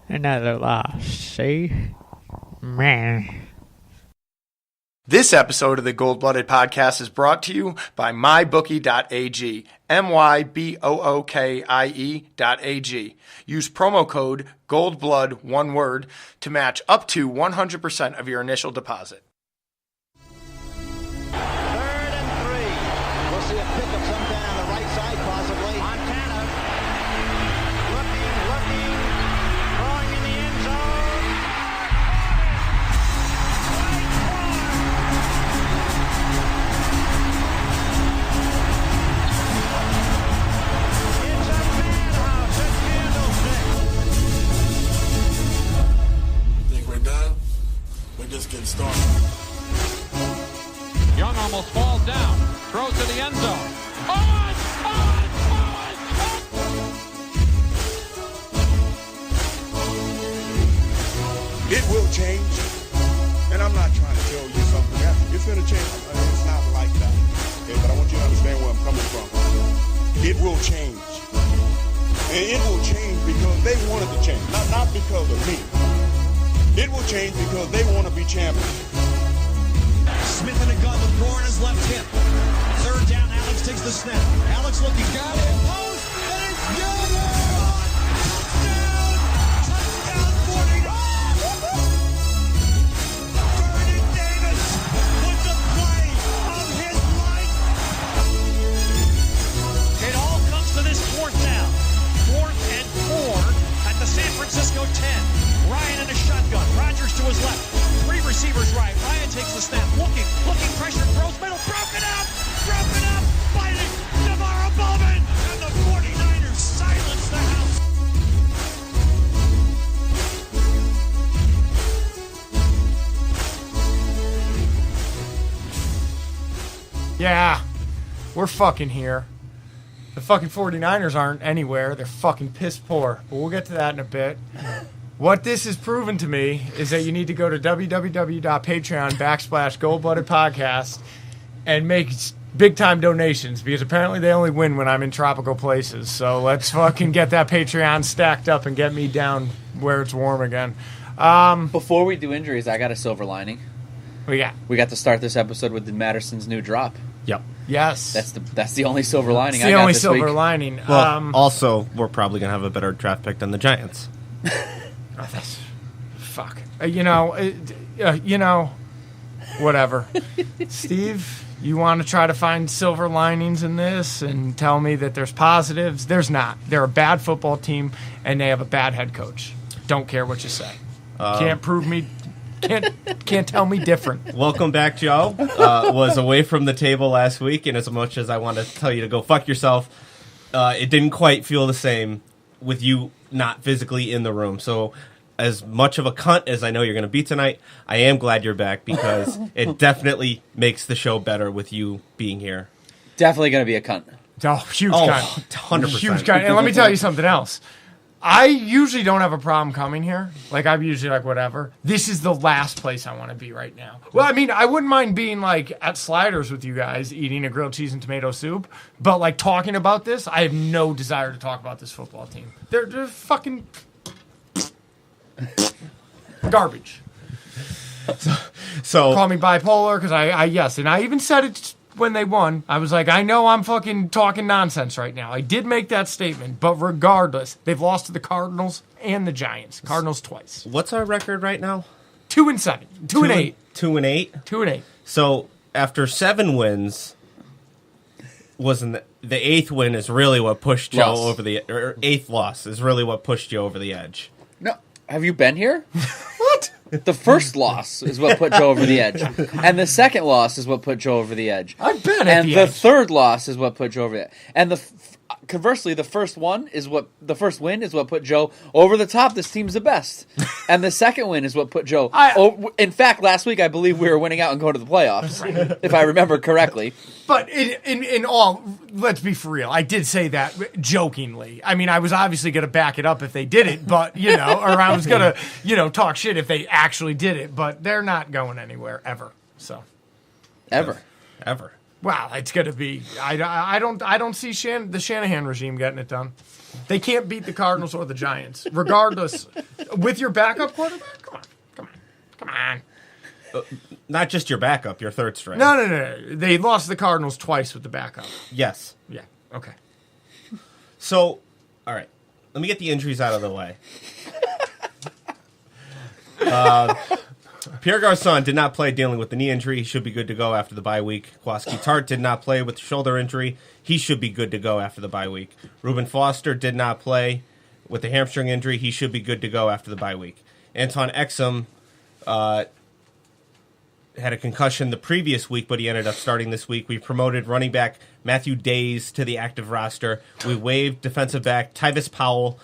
Another loss, see? Man. This episode of the Gold Blooded Podcast is brought to you by mybookie.ag, mybookie.ag. Use promo code GOLDBLOOD, one word, to match up to 100% of your initial deposit. 3rd and 3. We'll see a pickup sometime on the right side, possibly. Montana looking, throwing in the end zone. It's a madhouse at Candlestick. Think we're done? We're just getting started. Young almost falls down, throws to the end zone. It will change, and I'm not trying to tell you something. It's going to change. It's not like that. Okay, but I want you to understand where I'm coming from. It will change. And it will change because they wanted to change, not because of me. It will change because they want to be champions. Smith in a gun with Gore in his left hip. 3rd down, Alex takes the snap. Alex looking, got it, post, and it's good! Touchdown, 49! Vernon Davis with the play of his life. It all comes to this 4th down. 4th and 4 at the San Francisco 10. Ryan in a shotgun. Rodgers to his left. 3 receivers right. Ryan takes the snap. Looking, pressure, throws middle, broken up by Navarro Bowman, and the 49ers silence the house. Yeah, we're fucking here. The fucking 49ers aren't anywhere. They're fucking piss poor. But we'll get to that in a bit. What this has proven to me is that you need to go to www.patreon.com/goldbloodedpodcast and make big-time donations, because apparently they only win when I'm in tropical places. So let's fucking get that Patreon stacked up and get me down where it's warm again. Before we do injuries, I got a silver lining. We got to start this episode with Madison's new drop. Yep. Yes. That's the only silver lining it's I the got only this silver week. lining. Well, also, we're probably going to have a better draft pick than the Giants. Oh, that's fuck. Whatever. Steve, you want to try to find silver linings in this and tell me that there's positives? There's not. They're a bad football team and they have a bad head coach. Don't care what you say. Can't prove me. Can't tell me different. Welcome back, Joe. Was away from the table last week, and as much as I want to tell you to go fuck yourself, it didn't quite feel the same with you not physically in the room. So as much of a cunt as I know you're going to be tonight, I am glad you're back, because it definitely makes the show better with you being here. Definitely going to be a cunt. Oh, huge cunt. 100%. Huge cunt. And let me tell you something else. I usually don't have a problem coming here. Like, I'm usually like, whatever. This is the last place I want to be right now. Well, I mean, I wouldn't mind being, like, at Sliders with you guys, eating a grilled cheese and tomato soup. But, like, talking about this, I have no desire to talk about this football team. They're fucking garbage. So Call me bipolar, because yes. And I even said it when they won. I was like, I know I'm fucking talking nonsense right now. I did make that statement, but regardless, they've lost to the Cardinals and the Giants. Cardinals twice. what's our record right now? 2-7. 2-8. 2-8. 2-8. So after 7 wins, wasn't the 8th win is really what pushed Joe over the, or 8th loss is really what pushed you over the edge. No, have you been here? What? The first loss is what put Joe over the edge, and the second loss is what put Joe over the edge. I've been at and the the edge. third loss is what put Joe over the edge. And conversely, the first win is what put Joe over the top. This team's the best, and the second win is what put Joe. In fact, last week I believe we were winning out and going to the playoffs, if I remember correctly. But in all, let's be for real. I did say that jokingly. I mean, I was obviously going to back it up if they did it, but or I was going to talk shit if they actually did it. But they're not going anywhere ever. So ever. Wow, it's gonna be. I don't see the Shanahan regime getting it done. They can't beat the Cardinals or the Giants, regardless. With your backup quarterback, come on. Not just your backup, your third string. No. They lost the Cardinals twice with the backup. Yes. Yeah. Okay. So, all right. Let me get the injuries out of the way. Pierre Garçon did not play dealing with the knee injury. He should be good to go after the bye week. Kwaski Tart did not play with the shoulder injury. He should be good to go after the bye week. Reuben Foster did not play with the hamstring injury. He should be good to go after the bye week. Anton Exum had a concussion the previous week, but he ended up starting this week. We promoted running back Matthew Days to the active roster. We waived defensive back Tyvis Powell.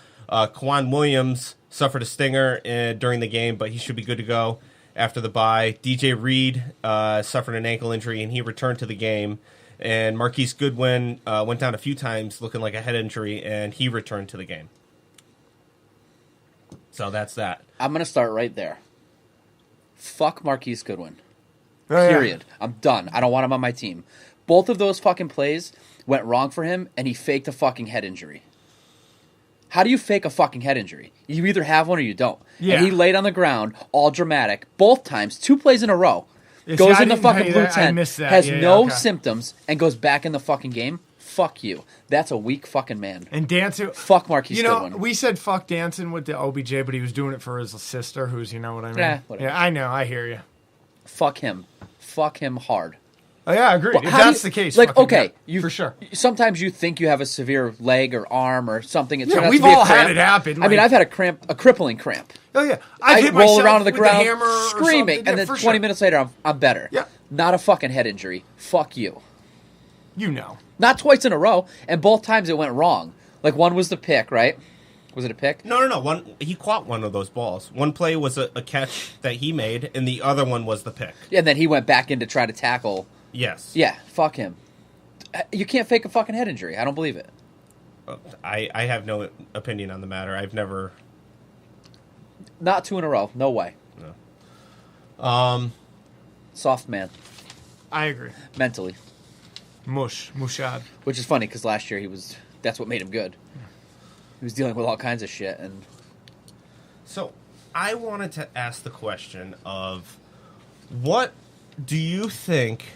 Kwan Williams suffered a stinger during the game, but he should be good to go after the bye. DJ Reed suffered an ankle injury, and he returned to the game. And Marquise Goodwin went down a few times looking like a head injury, and he returned to the game. So that's that. I'm going to start right there. Fuck Marquise Goodwin. Oh, yeah. Period. I'm done. I don't want him on my team. Both of those fucking plays went wrong for him, and he faked a fucking head injury. How do you fake a fucking head injury? You either have one or you don't. Yeah. And he laid on the ground, all dramatic, both times, 2 plays in a row. Goes in the fucking blue tent, has no symptoms, and goes back in the fucking game. Fuck you. That's a weak fucking man. And Danson, fuck Marquise Goodwin. We said fuck Danson with the OBJ, but he was doing it for his sister, who's, you know what I mean? Yeah, whatever. Yeah, I know. I hear you. Fuck him. Fuck him hard. Oh, yeah, I agree. Well, if that's the case, like, fucking okay, for sure. Sometimes you think you have a severe leg or arm or something. It Yeah, we've all had it happen. I mean, I've had a crippling cramp. Oh yeah, I hit roll myself around on the with ground, hammer or screaming, something. and Yeah, then for 20 sure. minutes later, I'm better. Yeah. Not a fucking head injury. Fuck you. You know. Not twice in a row, and both times it went wrong. Like, one was the pick, right? Was it a pick? No. He caught one of those balls. One play was a catch that he made, and the other one was the pick. Yeah, and then he went back in to try to tackle. Yes. Yeah, fuck him. You can't fake a fucking head injury. I don't believe it. I have no opinion on the matter. I've never... Not 2 in a row. No way. No. Soft man. I agree. Mentally. Mushad. Which is funny, because last year that's what made him good. He was dealing with all kinds of shit. And So, I wanted to ask the question of, what do you think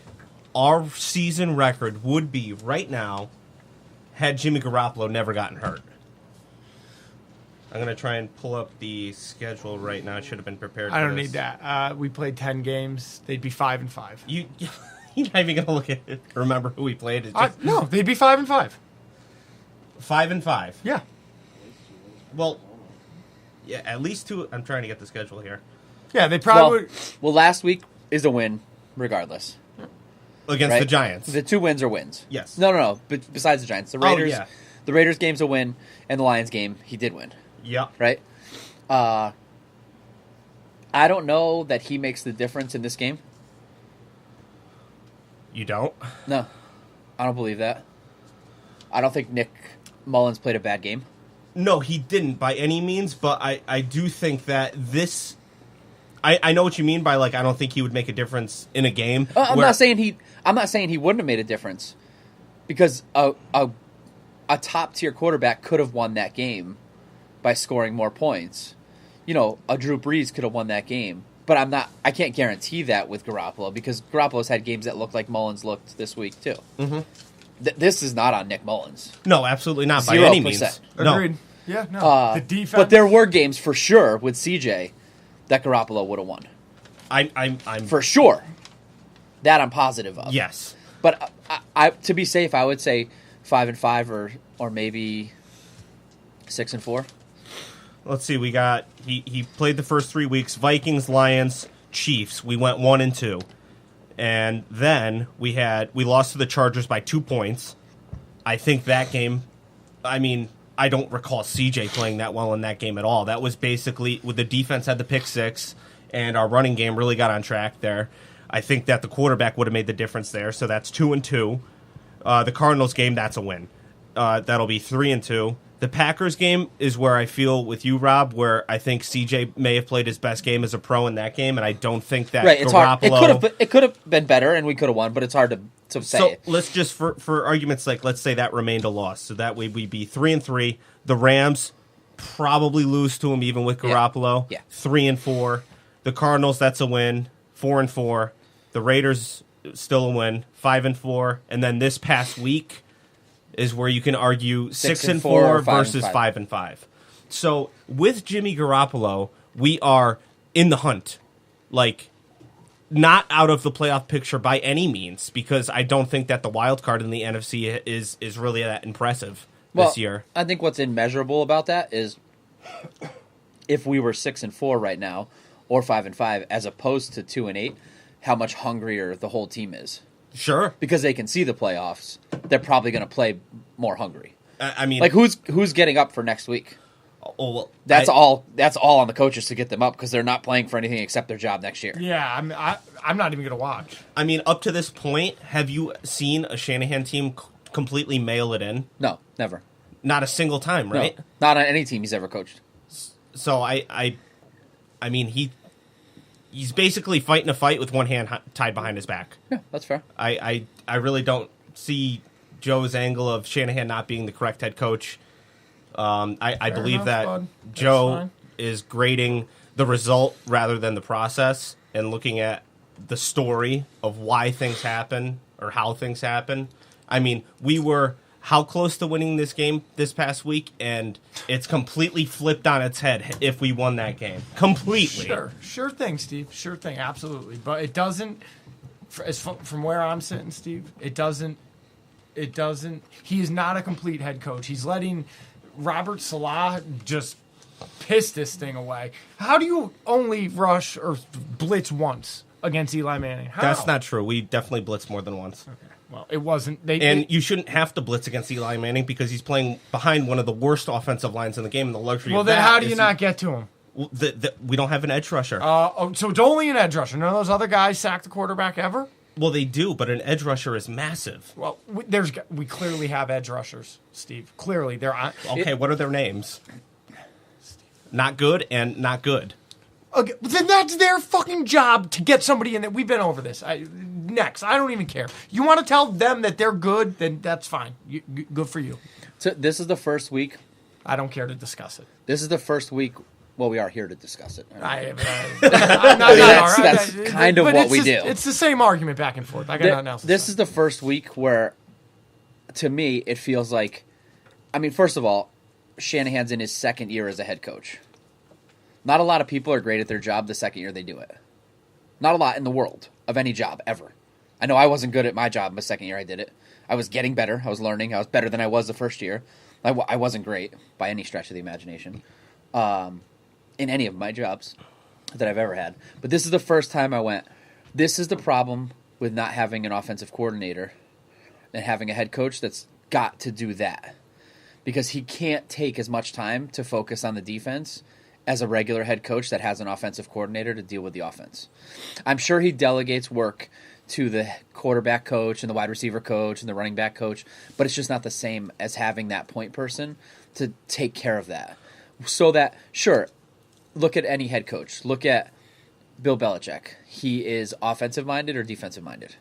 our season record would be right now had Jimmy Garoppolo never gotten hurt? I'm going to try and pull up the schedule right now. I should have been prepared for I don't this. need that. We played 10 games. They'd be 5-5. You're not even going to look at it, remember who we played. It's just No, they'd be 5-5. 5-5. Yeah. Well, yeah, at least 2. I'm trying to get the schedule here. Yeah, they probably would. Well, last week is a win, regardless. Against right? the Giants. The 2 wins are wins. Yes. No. But besides the Giants, the Raiders. yeah. The Raiders game's a win, and the Lions game he did win. Yep. Right. I don't know that he makes the difference in this game. You don't? No, I don't believe that. I don't think Nick Mullins played a bad game. No, he didn't by any means, but I do think that this... I know what you mean by, like, I don't think he would make a difference in a game. I'm not saying he wouldn't have made a difference, because a top tier quarterback could have won that game by scoring more points. You know, a Drew Brees could have won that game, but I can't guarantee that with Garoppolo, because Garoppolo's had games that look like Mullins looked this week too. Mm-hmm. This is not on Nick Mullins. No, absolutely not by any means. 0%. No. Agreed. Yeah, no. The defense. But there were games for sure with CJ that Garoppolo would have won. I'm For sure. That I'm positive of. yes. But I to be safe, I would say 5-5 or maybe 6-4. Let's see. We got he played the first 3 weeks. Vikings, Lions, Chiefs. We went 1-2, and then we lost to the Chargers by 2 points. I think that game. I mean, I don't recall CJ playing that well in that game at all. That was basically with the defense had the pick six, and our running game really got on track there. I think that the quarterback would have made the difference there. So that's 2-2. The Cardinals game, that's a win. That'll be 3-2. The Packers game is where I feel with you, Rob, where I think CJ may have played his best game as a pro in that game, and I don't think that Right, it's hard. Garoppolo... It could have been better, and we could have won, but it's hard to say So it. let's just, for argument's sake, let's say that remained a loss. So that way we'd be 3-3. The Rams probably lose to them even with Garoppolo. Yeah. 3-4. The Cardinals, that's a win. 4-4. The Raiders, still a win. 5-4. And then this past week is where you can argue 6-4 or versus 5-5. 5-5. So with Jimmy Garoppolo, we are in the hunt. Like, not out of the playoff picture by any means, because I don't think that the wild card in the NFC is really that impressive this year. I think what's immeasurable about that is if we were 6-4 right now, or 5-5, as opposed to 2-8, how much hungrier the whole team is. Sure. Because they can see the playoffs, they're probably going to play more hungry. I mean, Like who's getting up for next week? oh, well, That's all on the coaches to get them up because they're not playing for anything except their job next year. Yeah, I'm not even going to watch. I mean, up to this point, have you seen a Shanahan team completely mail it in? No, never. Not a single time, right? No, not on any team he's ever coached. So I mean, he's basically fighting a fight with one hand tied behind his back. Yeah, that's fair. I really don't see Joe's angle of Shanahan not being the correct head coach. I believe enough, that bud. That's Joe fine. is grading the result rather than the process and looking at the story of why things happen or how things happen. I mean, we were how close to winning this game this past week, and it's completely flipped on its head if we won that game. Completely. Sure thing, Steve. Sure thing, absolutely. But it doesn't, from where I'm sitting, Steve, it doesn't, he is not a complete head coach. He's letting Robert Salah just piss this thing away. How do you only rush or blitz once against Eli Manning? How? That's not true. We definitely blitzed more than once. Okay. Well, it wasn't. You shouldn't have to blitz against Eli Manning because he's playing behind one of the worst offensive lines in the game. And the luxury. Well, of then that how do you is not get to him? We don't have an edge rusher. So it's only an edge rusher. None of those other guys sack the quarterback ever? Well, they do, but an edge rusher is massive. Well, we clearly have edge rushers, Steve. Clearly, they're on. Okay, what are their names? Not good and not good. Okay, then that's their fucking job to get somebody in there. We've been over this. Next, I don't even care. You want to tell them that they're good, then that's fine. Good for you. So this is the first week. I don't care to discuss it. This is the first week. Well, we are here to discuss it. That's kind of what we do. It's the same argument back and forth. I got nothing else. This is the first week where, to me, it feels like, I mean, first of all, Shanahan's in his second year as a head coach. Not a lot of people are great at their job the second year they do it. Not a lot in the world of any job ever. I know I wasn't good at my job the second year I did it. I was getting better. I was learning. I was better than I was the first year. I wasn't great by any stretch of the imagination in any of my jobs that I've ever had. But this is the first time I went, this is the problem with not having an offensive coordinator and having a head coach that's got to do that. Because he can't take as much time to focus on the defense as a regular head coach that has an offensive coordinator to deal with the offense. I'm sure he delegates work to the quarterback coach and the wide receiver coach and the running back coach, but it's just not the same as having that point person to take care of that. So that, sure, look at any head coach. Look at Bill Belichick. He is offensive-minded or defensive-minded?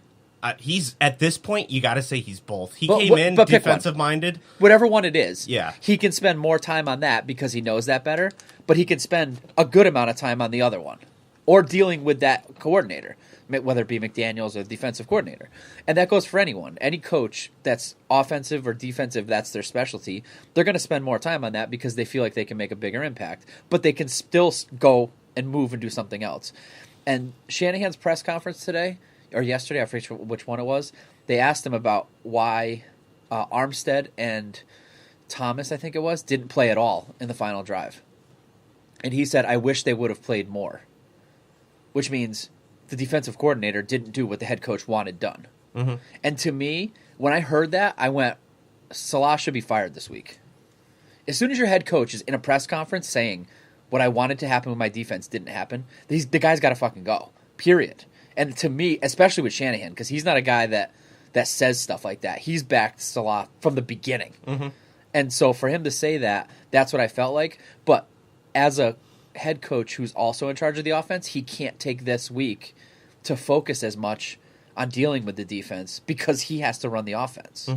He's, at this point, you got to say he's both. He came in defensive-minded. Whatever one it is. Yeah. He can spend more time on that because he knows that better, but he can spend a good amount of time on the other one or dealing with that coordinator, whether it be McDaniels or the defensive coordinator. And that goes for anyone. Any coach that's offensive or defensive, that's their specialty, they're going to spend more time on that because they feel like they can make a bigger impact, but they can still go and move and do something else. And Shanahan's press conference today, or yesterday, I forget which one it was, they asked him about why Armstead and Thomas, I think it was, didn't play at all in the final drive. And he said, I wish they would have played more. Which means the defensive coordinator didn't do what the head coach wanted done. Mm-hmm. And to me, when I heard that, I went, Salah should be fired this week. As soon as your head coach is in a press conference saying, what I wanted to happen with my defense didn't happen, the guy's got to fucking go. Period. And to me, especially with Shanahan, because he's not a guy that says stuff like that. He's backed Salah from the beginning. Mm-hmm. And so for him to say that, that's what I felt like. But as a head coach who's also in charge of the offense, he can't take this week to focus as much on dealing with the defense because he has to run the offense.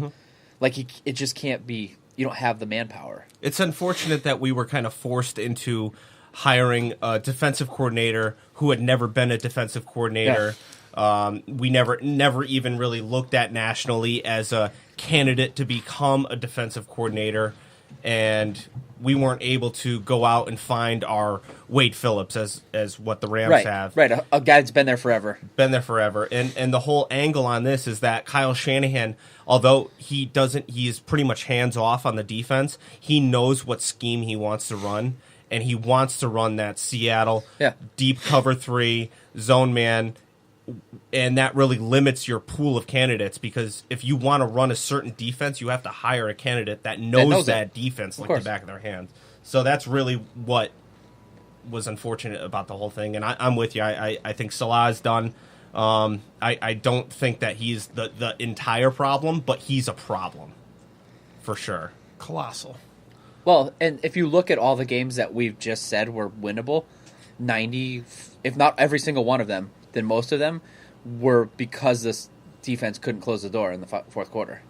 Like it just can't be. You don't have the manpower. It's unfortunate that we were kind of forced into hiring a defensive coordinator who had never been a defensive coordinator. We never even really looked at nationally as a candidate to become a defensive coordinator, and we weren't able to go out and find our Wade Phillips as what the Rams have. Right, a guy that's been there forever. And the whole angle on this is that Kyle Shanahan, although he is pretty much hands off on the defense, he knows what scheme he wants to run, and he wants to run that Seattle deep cover 3 zone man. And that really limits your pool of candidates, because if you want to run a certain defense, you have to hire a candidate that knows that defense like the back of their hands. So that's really what was unfortunate about the whole thing. And I'm with you. I think Salah's done. I don't think that he's the entire problem, but he's a problem for sure. Colossal. Well, and if you look at all the games that we've just said were winnable, 90, if not every single one of them, then most of them were because this defense couldn't close the door in the fourth quarter.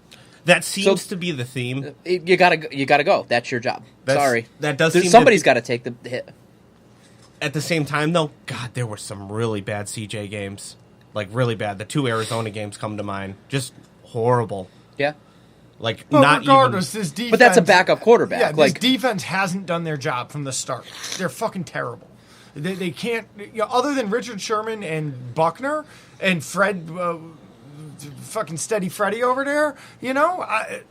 That seems to be the theme. You gotta go. That's your job. Sorry, that does. Somebody's got to take the hit. At the same time, though, God, there were some really bad CJ games, like really bad. The 2 Arizona games come to mind, just horrible. Yeah. Like but not regardless, even. this defense. But that's a backup quarterback. Yeah, this defense hasn't done their job from the start. They're fucking terrible. They can't, other than Richard Sherman and Buckner and Fred, fucking Steady Freddy over there,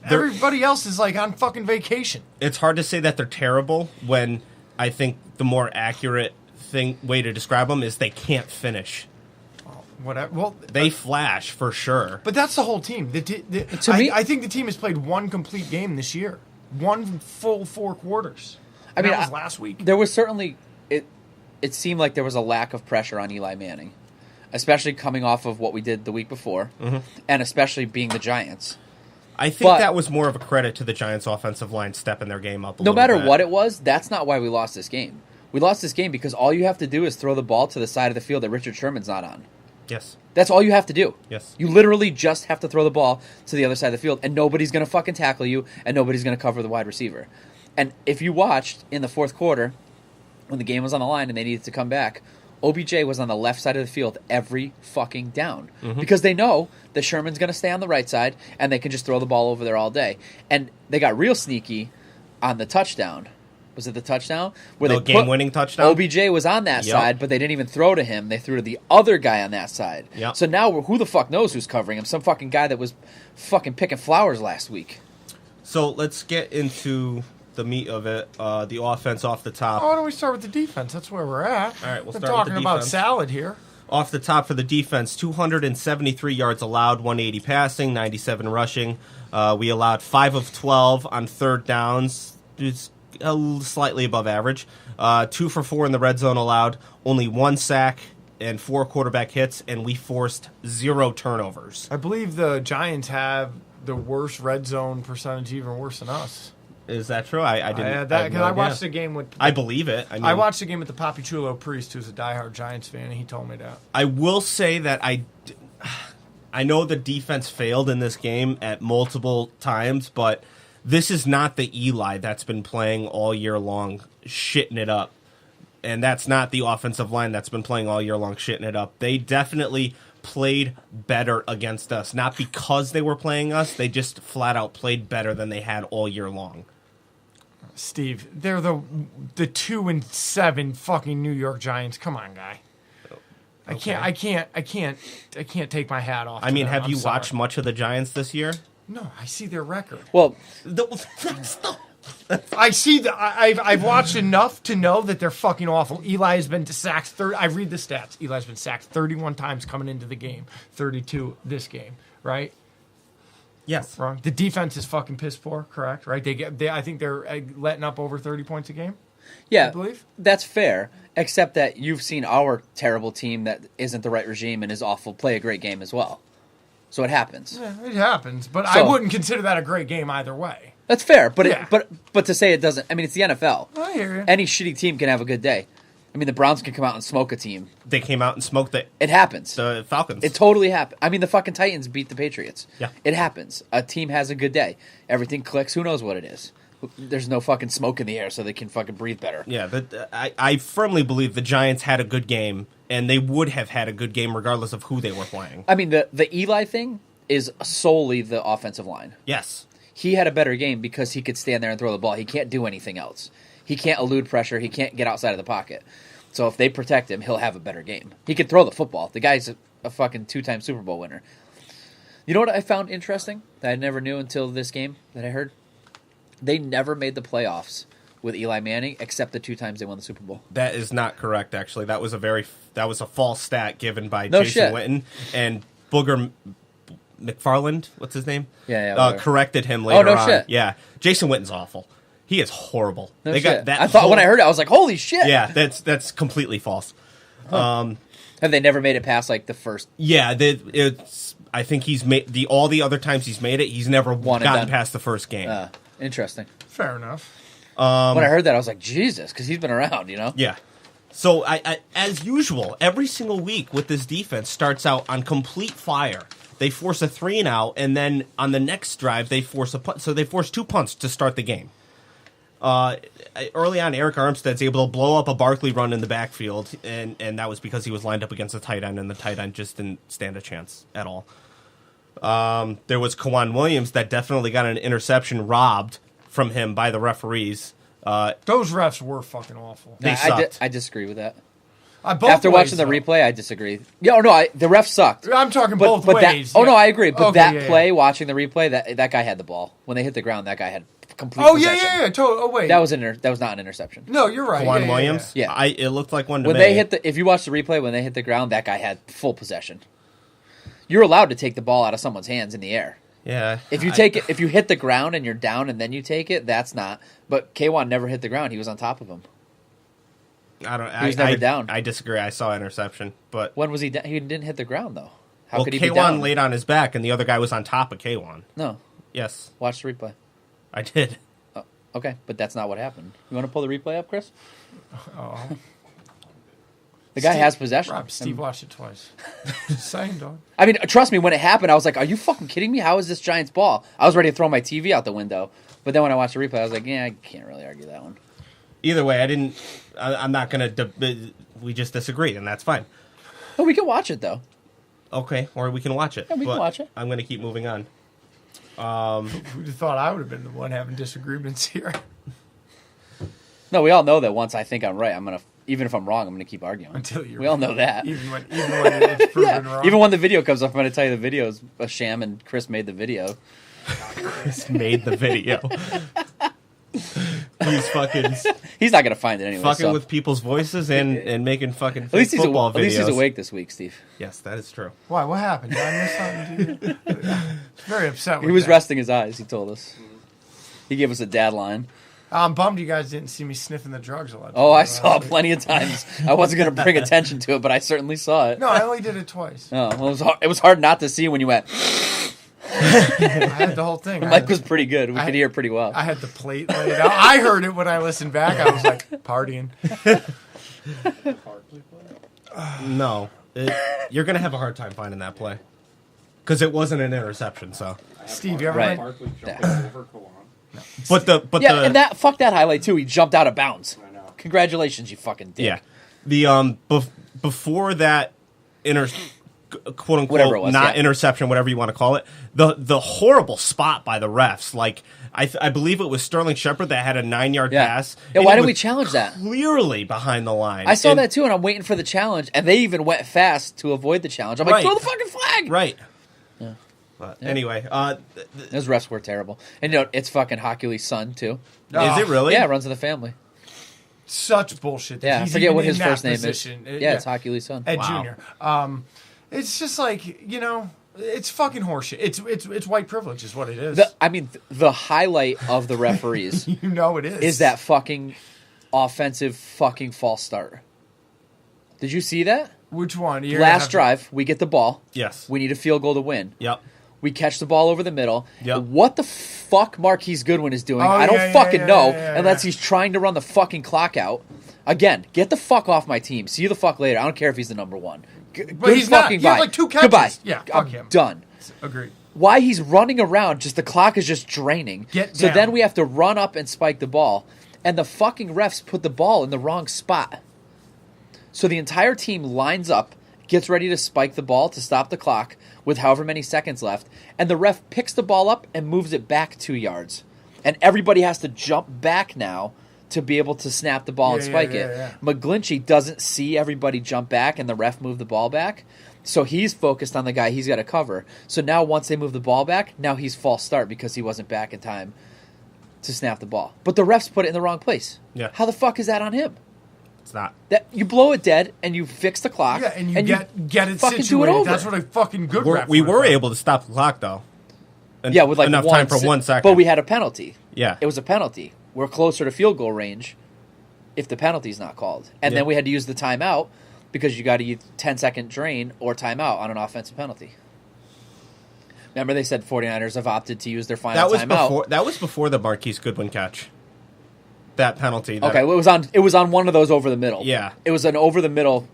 everybody else is like on fucking vacation. It's hard to say that they're terrible when I think the more accurate way to describe them is they can't finish. Whatever. Well, they flash for sure. But that's the whole team. I think the team has played one complete game this year, one full 4 quarters. That was last week. There was certainly it seemed like there was a lack of pressure on Eli Manning, especially coming off of what we did the week before, and especially being the Giants. I think that was more of a credit to the Giants' offensive line stepping their game up a little bit. No matter what it was, that's not why we lost this game. We lost this game because all you have to do is throw the ball to the side of the field that Richard Sherman's not on. Yes. That's all you have to do. Yes. You literally just have to throw the ball to the other side of the field, and nobody's going to fucking tackle you, and nobody's going to cover the wide receiver. And if you watched in the fourth quarter, when the game was on the line and they needed to come back, OBJ was on the left side of the field every fucking down. Because they know that Sherman's going to stay on the right side, and they can just throw the ball over there all day. And they got real sneaky on the touchdown. Was it the touchdown? Where the game-winning touchdown? OBJ was on that side, but they didn't even throw to him. They threw to the other guy on that side. Yep. So now who the fuck knows who's covering him? Some fucking guy that was fucking picking flowers last week. So let's get into the meat of it, the offense off the top. Why don't we start with the defense? That's where we're at. All right, we'll start talking with the about defense. salad here. Off the top for the defense, 273 yards allowed, 180 passing, 97 rushing. We allowed 5 of 12 on third downs. It's slightly above average. 2 for 4 in the red zone allowed, only 1 sack and 4 quarterback hits, and we forced 0 turnovers. I believe the Giants have the worst red zone percentage, even worse than us. Is that true? I didn't. Because I watched the game with. I believe it. I watched the game with the Papichulo priest, who's a diehard Giants fan, and he told me that. I will say that I know the defense failed in this game at multiple times, but this is not the Eli that's been playing all year long, shitting it up. And that's not the offensive line that's been playing all year long, shitting it up. They definitely played better against us. Not because they were playing us, they just flat out played better than they had all year long. Steve, they're the 2-7 fucking New York Giants. Come on, guy. Okay. I can't take my hat off. I mean, have you watched much of the Giants this year? No, I see their record. Well, I see I've watched enough to know that they're fucking awful. Eli has been sacked. I read the stats. Eli's been sacked 31 times coming into the game, 32 this game. Right? Yes. Wrong. The defense is fucking piss poor. Correct. Right? I think they're letting up over 30 points a game. yeah, I believe that's fair. Except that you've seen our terrible team that isn't the right regime and is awful play a great game as well. So it happens. Yeah, it happens, but I wouldn't consider that a great game either way. That's fair, but Yeah. but to say it doesn't, I mean, it's the NFL. I hear you. Any shitty team can have a good day. I mean, the Browns can come out and smoke a team. They came out and smoked It happens. the Falcons. It totally happened. I mean, the fucking Titans beat the Patriots. Yeah. It happens. A team has a good day. Everything clicks. Who knows what it is? There's no fucking smoke in the air, so they can fucking breathe better. Yeah, I firmly believe the Giants had a good game, and they would have had a good game regardless of who they were playing. I mean, the Eli thing is solely the offensive line. Yes. He had a better game because he could stand there and throw the ball. He can't do anything else. He can't elude pressure. He can't get outside of the pocket. So if they protect him, he'll have a better game. He can throw the football. The guy's a fucking 2-time Super Bowl winner. You know what I found interesting that I never knew until this game that I heard? They never made the playoffs with Eli Manning except the 2 times they won the Super Bowl. That is not correct, actually. That was a false stat given by No Jason shit. Witten, and Booger McFarland, what's his name? Yeah, whatever. corrected him later no on. shit. Yeah, Jason Witten's awful. He is horrible. No they shit. got that. I thought when I heard it, I was like, holy shit. Yeah, that's completely false. Have they never made it past like the first? Yeah, it's. I think he's made all the other times he's made it. He's never gotten past the first game. Interesting. Fair enough. When I heard that, I was like, Jesus, because he's been around, you know? Yeah. So, I as usual, every single week with this defense starts out on complete fire. They force a 3-and-out, and then on the next drive, they force a punt. So they force 2 punts to start the game. Early on, Eric Armstead's able to blow up a Barkley run in the backfield, and that was because he was lined up against the tight end, and the tight end just didn't stand a chance at all. There was Kwan Williams that definitely got an interception robbed from him by the referees. Those refs were fucking awful. They sucked. I disagree with that. Both After ways, watching the though. replay, I disagree. Yeah, no, the ref sucked. I'm talking But both ways. That, yeah. no, I agree. But Okay, that yeah, play, yeah. watching the replay, that guy had the ball. When they hit the ground, that guy had complete Oh, possession. yeah. Oh, wait. That was not an interception. No, you're right. Kwan yeah, Williams? Yeah. It looked like one to When me. they hit if you watch the replay, when they hit the ground, that guy had full possession. You're allowed to take the ball out of someone's hands in the air. Yeah. If you take it, if you hit the ground and you're down and then you take it, that's not. But K1 never hit the ground. He was on top of him. He was never down. I disagree. I saw interception, but When was he down? He didn't hit the ground, though. How could he be K1 down? laid on his back, and the other guy was on top of K1. No. Yes, Watch the replay. I did. Oh, okay, but that's not what happened. You want to pull the replay up, Chris? Oh. The guy Steve- has possession. Rob, Steve watched it twice. Just saying, dog. I mean, trust me, when it happened, I was like, are you fucking kidding me? How is this Giants ball? I was ready to throw my TV out the window. But then when I watched the replay, I was like, yeah, I can't really argue that one. Either way, I'm not going to. We just disagree, and that's fine. Oh, we can watch it, though. Okay, or we can watch it. Yeah, we can but watch it. I'm going to keep moving on. Who'd have thought I would have been the one having disagreements here? No, we all know that once I think I'm right, I'm going to, even if I'm wrong, I'm going to keep arguing. Until you're We all know that. Even when it's proven wrong. Even when the video comes up, I'm going to tell you the video is a sham and Chris made the video. Chris made the video. He's fucking He's not going to find it anyway. fucking so. with people's voices and making fucking At least, he's football at least he's videos. awake this week, Steve. Yes, that is true. Why? What happened? Did I miss something? Very upset with He was that. resting his eyes, he told us. He gave us a dad line. I'm bummed you guys didn't see me sniffing the drugs a lot. Oh, I saw it plenty of times. I wasn't going to bring attention to it, but I certainly saw it. No, I only did it twice. Oh, well, it was hard not to see when you went. I had the whole thing. The I mic had, was pretty good. We could hear pretty well. I had the plate laid out. I heard it when I listened back. I was like, partying. No, you're going to have a hard time finding that play because it wasn't an interception. So, Steve, you ever Right. went? Yeah, and that fuck that highlight too. He jumped out of bounds. Congratulations, you fucking dick. yeah, the before that quote unquote Whatever it was, not yeah. interception, whatever you want to call it, the horrible spot by the refs. Like I believe it was Sterling Shepard that had a 9-yard Yeah. pass. Yeah, and why it didn't we was challenge that? Clearly behind the line. I saw And- that too, and I'm waiting for the challenge, and they even went fast to avoid the challenge. I'm like, Right. throw the fucking flag! Right. But anyway, Those refs were terrible. And you know, it's fucking Hockey's son too. is it really? Yeah, runs in the family. Such bullshit. that Yeah, I he's forget even what in his that first name position. is. Yeah, it's Hockey's son. Ed Wow. Jr. It's just like, you know, it's fucking horseshit. It's white privilege is what it is. The highlight of the referees You know it is. is that fucking offensive fucking false start. Did you see that? Which one? You're Last gonna have- drive, we get the ball. Yes. We need a field goal to win. Yep. We catch the ball over the middle. Yep. What the fuck Marquise Goodwin is doing, Oh, I don't yeah, fucking yeah, know yeah, unless yeah. he's trying to run the fucking clock out. Again, get the fuck off my team. See you the fuck later. I don't care if he's the number one. But he's not. He bye. had like 2 catches. Goodbye. Yeah, fuck I'm him. done. Agreed. Why he's running around, just the clock is just draining. So down. then we have to run up and spike the ball. And the fucking refs put the ball in the wrong spot. So the entire team lines up, gets ready to spike the ball to stop the clock with however many seconds left. And the ref picks the ball up and moves it back 2 yards. And everybody has to jump back now to be able to snap the ball and spike it. Yeah. McGlinchey doesn't see everybody jump back and the ref move the ball back. So he's focused on the guy he's got to cover. So now once they move the ball back, now he's false start because he wasn't back in time to snap the ball. But the refs put it in the wrong place. Yeah. How the fuck is that on him? It's not. That you blow it dead and you fix the clock. Yeah, and you get it fucking situated. do it over. That's what a fucking good ref We would were do. able to stop the clock, though. Yeah, with like enough time for 1 second. But we had a penalty. Yeah. It was a penalty. We're closer to field goal range if the penalty's not called. And Yeah. then we had to use the timeout because you got to use 10-second drain or timeout on an offensive penalty. Remember they said 49ers have opted to use their final timeout. That was before the Marquise Goodwin catch. That penalty. Okay, well, it was on one of those over the middle. Yeah. It was an over the middle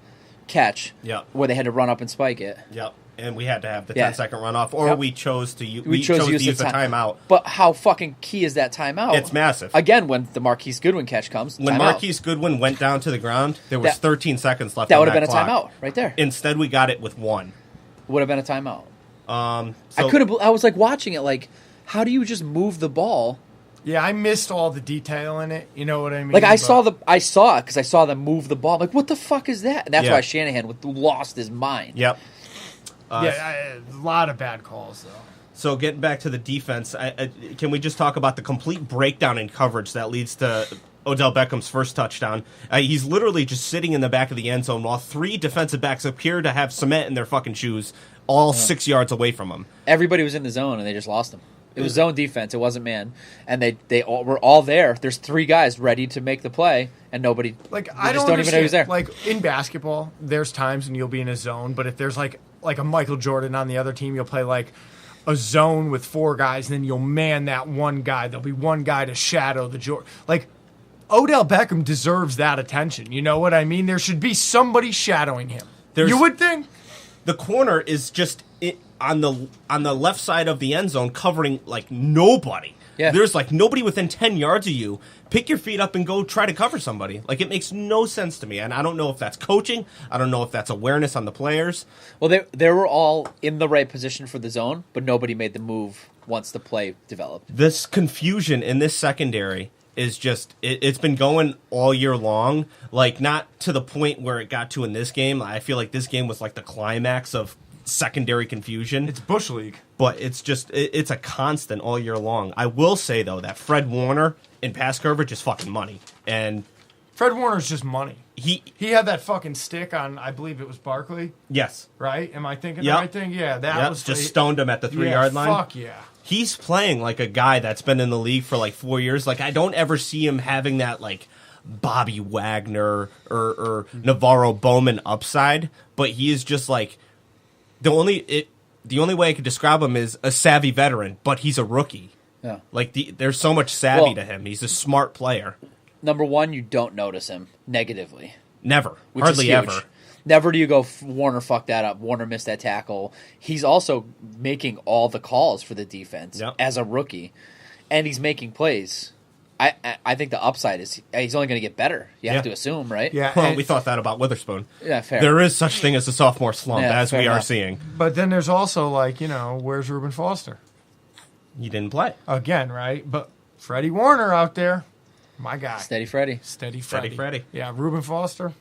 catch. Yep. Where they had to run up and spike it. Yep. And we had to have the Yeah. 10-second runoff, or Yep. we chose to use the the timeout. But how fucking key is that timeout? It's massive. Again, when the Marquise Goodwin catch comes, When timeout. Marquise Goodwin went down to the ground, there was That- 13 seconds left. That on would have been a clock. timeout right there. Instead, we got it with 1. Would have been a timeout. So I could have. I was like watching it, like, how do you just move the ball? Yeah, I missed all the detail in it. You know what I mean? Like I But- saw it because I saw them move the ball. I'm like, what the fuck is that? And that's Yeah. why Shanahan lost his mind. Yep. a lot of bad calls though. So getting back to the defense, can we just talk about the complete breakdown in coverage that leads to Odell Beckham's first touchdown? He's literally just sitting in the back of the end zone while 3 defensive backs appear to have cement in their fucking shoes, all 6 yards away from him. Everybody was in the zone and they just lost him. It was zone defense. It wasn't man, and they all, were all there. There's 3 guys ready to make the play, and nobody. Like they I just don't even know who's there. Like in basketball, there's times when you'll be in a zone, but if there's like a Michael Jordan on the other team, you'll play like a zone with 4 guys, and then you'll man that one guy. There'll be one guy to shadow the Jordan. Like Odell Beckham deserves that attention. You know what I mean? There should be somebody shadowing him. You would think. The corner is just on the left side of the end zone, covering like nobody. Yeah. There's like nobody within 10 yards of you. Pick your feet up and go try to cover somebody. Like, it makes no sense to me, and I don't know if that's coaching. I don't know if that's awareness on the players. Well, they were all in the right position for the zone, but nobody made the move once the play developed. This confusion in this secondary is just it's been going all year long. Like, not to the point where it got to in this game. I feel like this game was like the climax of secondary confusion. It's Bush League. But it's just it's a constant all year long. I will say though that Fred Warner in pass coverage is fucking money, and Fred Warner's just money. he had that fucking stick on, I believe it was Barkley, yes, right? Am I thinking Yep. the right thing? Yeah, that yep, was just stoned him at the 3-yard line. Fuck yeah. He's playing like a guy that's been in the league for like 4 years. Like, I don't ever see him having that like Bobby Wagner or Navarro Bowman upside, but he is just like the only way I could describe him is a savvy veteran, but he's a rookie. Yeah. Like there's so much savvy Well- to him. He's a smart player. Number one, you don't notice him negatively. Never, Which hardly is huge. ever. Never do you go, Warner fucked that up. Warner missed that tackle. He's also making all the calls for the defense Yep. as a rookie, and he's making plays. I think the upside is he's only going to get better. You have Yeah. to assume, right? Yeah, Well, and- we thought that about Witherspoon. Yeah, fair. There is such thing as a sophomore slump, Yeah, as fair we are enough. seeing. but then there's also like, where's Reuben Foster? You didn't play. Again, right? But Freddie Warner out there, my guy. Steady Freddy. Steady Steady Freddy. Freddy. Yeah, Reuben Foster,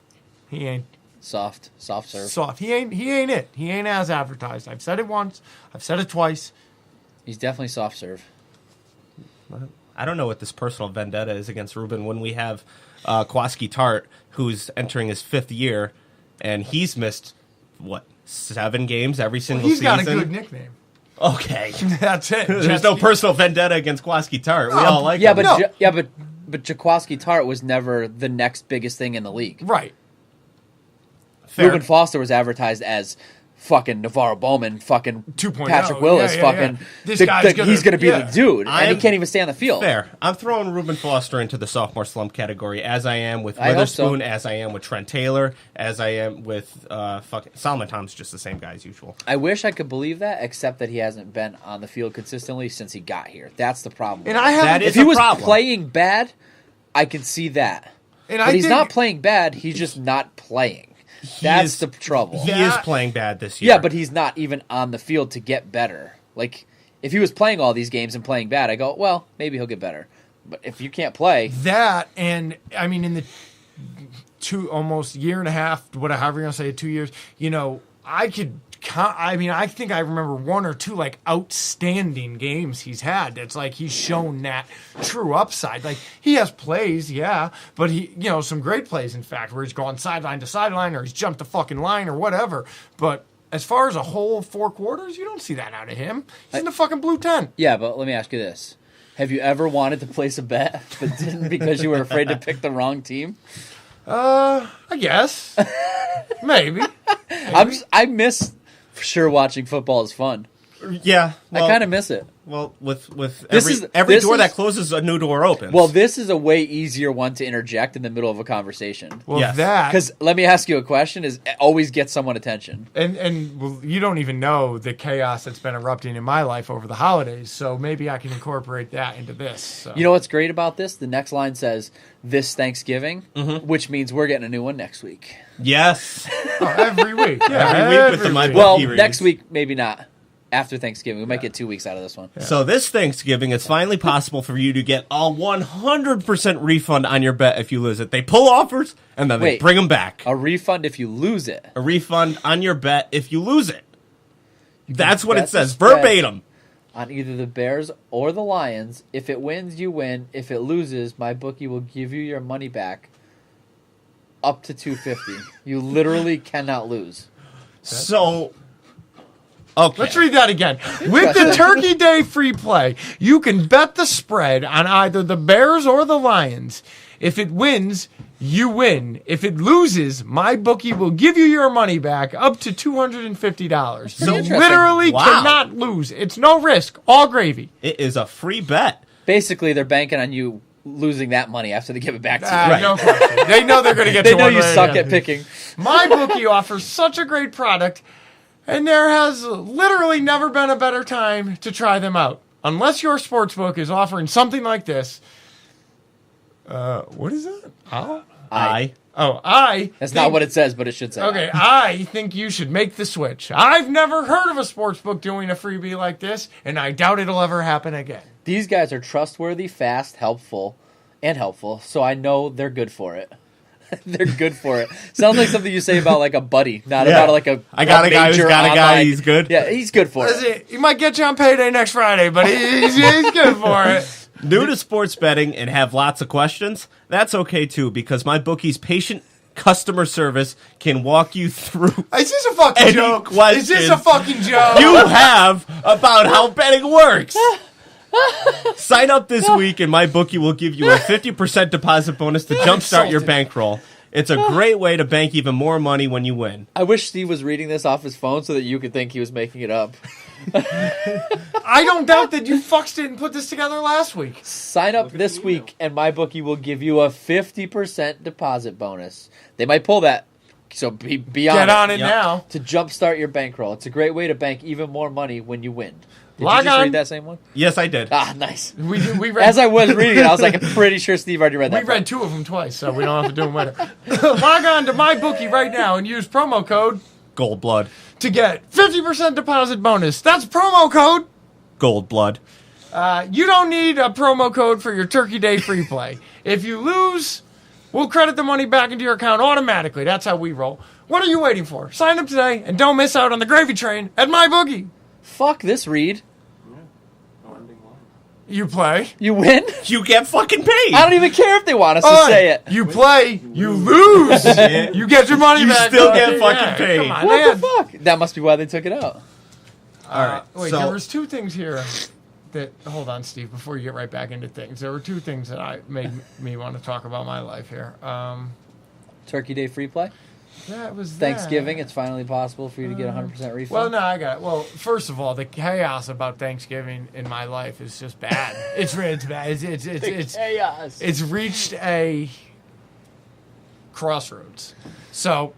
he ain't Soft serve. soft. He ain't it. He ain't as advertised. I've said it once. I've said it twice. He's definitely soft serve. I don't know what this personal vendetta is against Ruben when we have Kwaski Tart, who's entering his 5th year, and he's missed, 7 games every single He's season? got a good nickname. Okay. That's it. There's no personal vendetta against Kwaski Tart. We all like Yeah, him. but but Jaquaski Tart was never the next biggest thing in the league. Right. Fair. Reuben Foster was advertised as fucking Navarro Bowman, fucking 2.0. Patrick Willis, Yeah. fucking. This guy's gonna, he's going to be yeah. the dude, and he can't even stay on the field. Fair. I'm throwing Reuben Foster into the sophomore slump category, as I am with I hope so. Witherspoon, as I am with Trent Taylor, as I am with fucking Solomon Thomas, just the same guy as usual. I wish I could believe that, except that he hasn't been on the field consistently since he got here. That's the problem. And I have That if is he a was problem. playing bad, I can see that. And But I he's think, not playing bad. He's just not playing. That's is- the trouble. He is playing bad this year. Yeah, but he's not even on the field to get better. Like, if he was playing all these games and playing bad, I go, well, maybe he'll get better. But if you can't play, that, and I mean, in the almost year and a half, however you're gonna say it, 2 years. I think I remember one or two like outstanding games he's had. That's like he's shown that true upside. Like he has plays, yeah, but he, some great plays, in fact, where he's gone sideline to sideline or he's jumped the fucking line or whatever. But as far as a whole 4 quarters, you don't see that out of him. He's in the fucking blue tent. yeah, but let me ask you this. Have you ever wanted to place a bet but didn't because you were afraid to pick the wrong team? I guess maybe. I miss for sure watching football is fun. yeah, well, I kind of miss it. well with This every is- door that closes, a new door opens. Well, this is a way easier one to interject in the middle of a conversation. Well, Yes. that Because let me ask you a question: is always get someone attention. And well, you don't even know the chaos that's been erupting in my life over the holidays, so maybe I can incorporate that into this. So. You know what's great about this? The next line says this Thanksgiving, Mm-hmm. which means we're getting a new one next week. yes, Oh, every week. Yeah, Every week with the My week. Book. Well, reads. next week maybe not. After Thanksgiving, we might get 2 weeks out of this one. So this Thanksgiving, it's finally possible for you to get a 100% refund on your bet if you lose it. They pull offers and then they Wait. bring them back. A refund if you lose it. A refund on your bet if you lose it. That's what bet it says, the spread. verbatim. On either the Bears or the Lions. If it wins, you win. If it loses, my bookie will give you your money back up to $250. You literally cannot lose. So, okay. Let's read that again. With the Turkey Day free play, you can bet the spread on either the Bears or the Lions. If it wins, you win. If it loses, my bookie will give you your money back up to $250. So interesting. literally Wow. cannot lose. It's no risk, all gravy. It is a free bet. Basically, they're banking on you losing that money after they give it back to you. Right. No question. They know they're going to get They to know one you way or suck the at other. picking. My bookie offers such a great product, and there has literally never been a better time to try them out. Unless your sportsbook is offering something like this. What is that? Oh, I. That's not what it says, but it should say. Okay, I think you should make the switch. I've never heard of a sportsbook doing a freebie like this, and I doubt it'll ever happen again. These guys are trustworthy, fast, helpful, so I know they're good for it. They're good for it. Sounds like something you say about like a buddy, not Yeah. about like a. I got a guy who's major got a guy, online- he's good. Yeah, he's good for it. He might get you on payday next Friday, but he's good for it. New to sports betting and have lots of questions? That's okay too, because my bookie's patient customer service can walk you through Is this a fucking any joke? questions Is this a fucking joke? you have about how betting works. Sign up this week and my bookie will give you a 50% deposit bonus to jumpstart your bankroll. It's a great way to bank even more money when you win. I wish Steve was reading this off his phone so that you could think he was making it up. I don't doubt that you fucks didn't put this together last week. Sign up this week, and my bookie will give you a 50% deposit bonus. They might pull that, so be on Get it on it Yep. now. to jumpstart your bankroll. It's a great way to bank even more money when you win. Did Log you just on. read that same one? Yes, I did. Ah, nice. We read, As I was reading it, I was like, I'm pretty sure Steve already read we that. read 2 of them twice, so we don't have to do them later. Log on to my bookie right now and use promo code Gold blood. to get 50% deposit bonus. That's promo code. Gold blood. You don't need a promo code for your Turkey Day free play. If you lose, we'll credit the money back into your account automatically. That's how we roll. What are you waiting for? Sign up today and don't miss out on the gravy train at my bookie. Fuck this, Reed. You play. You win? You get fucking paid. I don't even care if they want us to Oi, say it. You play, you lose. You get your money You back. still dog. get fucking Yeah, paid. Come on, What man. the fuck? That must be why they took it out. All right. Wait, so there was 2 things here that. Hold on, Steve. Before you get right back into things, there were 2 things that made me want to talk about my life here. Turkey Day free play? That was Thanksgiving, that. it's finally possible for you to get 100% refund. Well, no, I got it. Well, first of all, the chaos about Thanksgiving in my life is just bad. It's bad. It's chaos. It's reached a crossroads. So,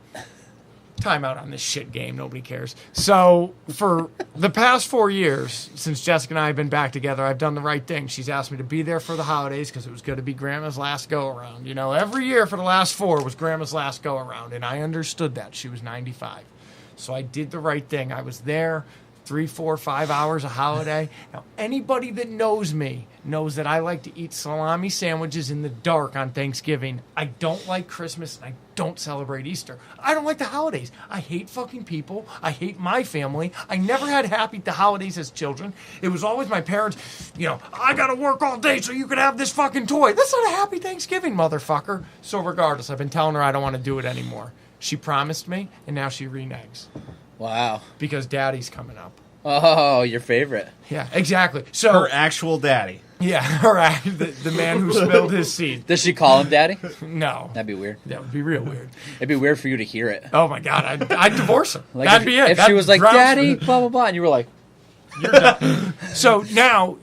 time out on this shit game. Nobody cares. So, for the past 4 years, since Jessica and I have been back together, I've done the right thing. She's asked me to be there for the holidays because it was going to be Grandma's last go-around. You know, every year for the last 4 was Grandma's last go-around, and I understood that. She was 95. So I did the right thing. I was there 3, 4, 5 hours a holiday. Now, anybody that knows me knows that I like to eat salami sandwiches in the dark on Thanksgiving. I don't like Christmas, and I don't celebrate Easter. I don't like the holidays. I hate fucking people. I hate my family. I never had happy the holidays as children. It was always my parents, I gotta work all day so you can have this fucking toy. That's not a happy Thanksgiving, motherfucker. So regardless, I've been telling her I don't want to do it anymore. She promised me, and now she reneges. Wow. Because Daddy's coming up. Oh, your favorite. Yeah, exactly. So Her actual daddy. yeah, all right. The man who spilled his seed. Does she call him daddy? No, That'd be weird. that would be real weird. It'd be weird for you to hear it. Oh my God, I'd divorce her. Like That'd if, be it. If That she was like, drowns- daddy, blah, blah, blah, and you were like, So now,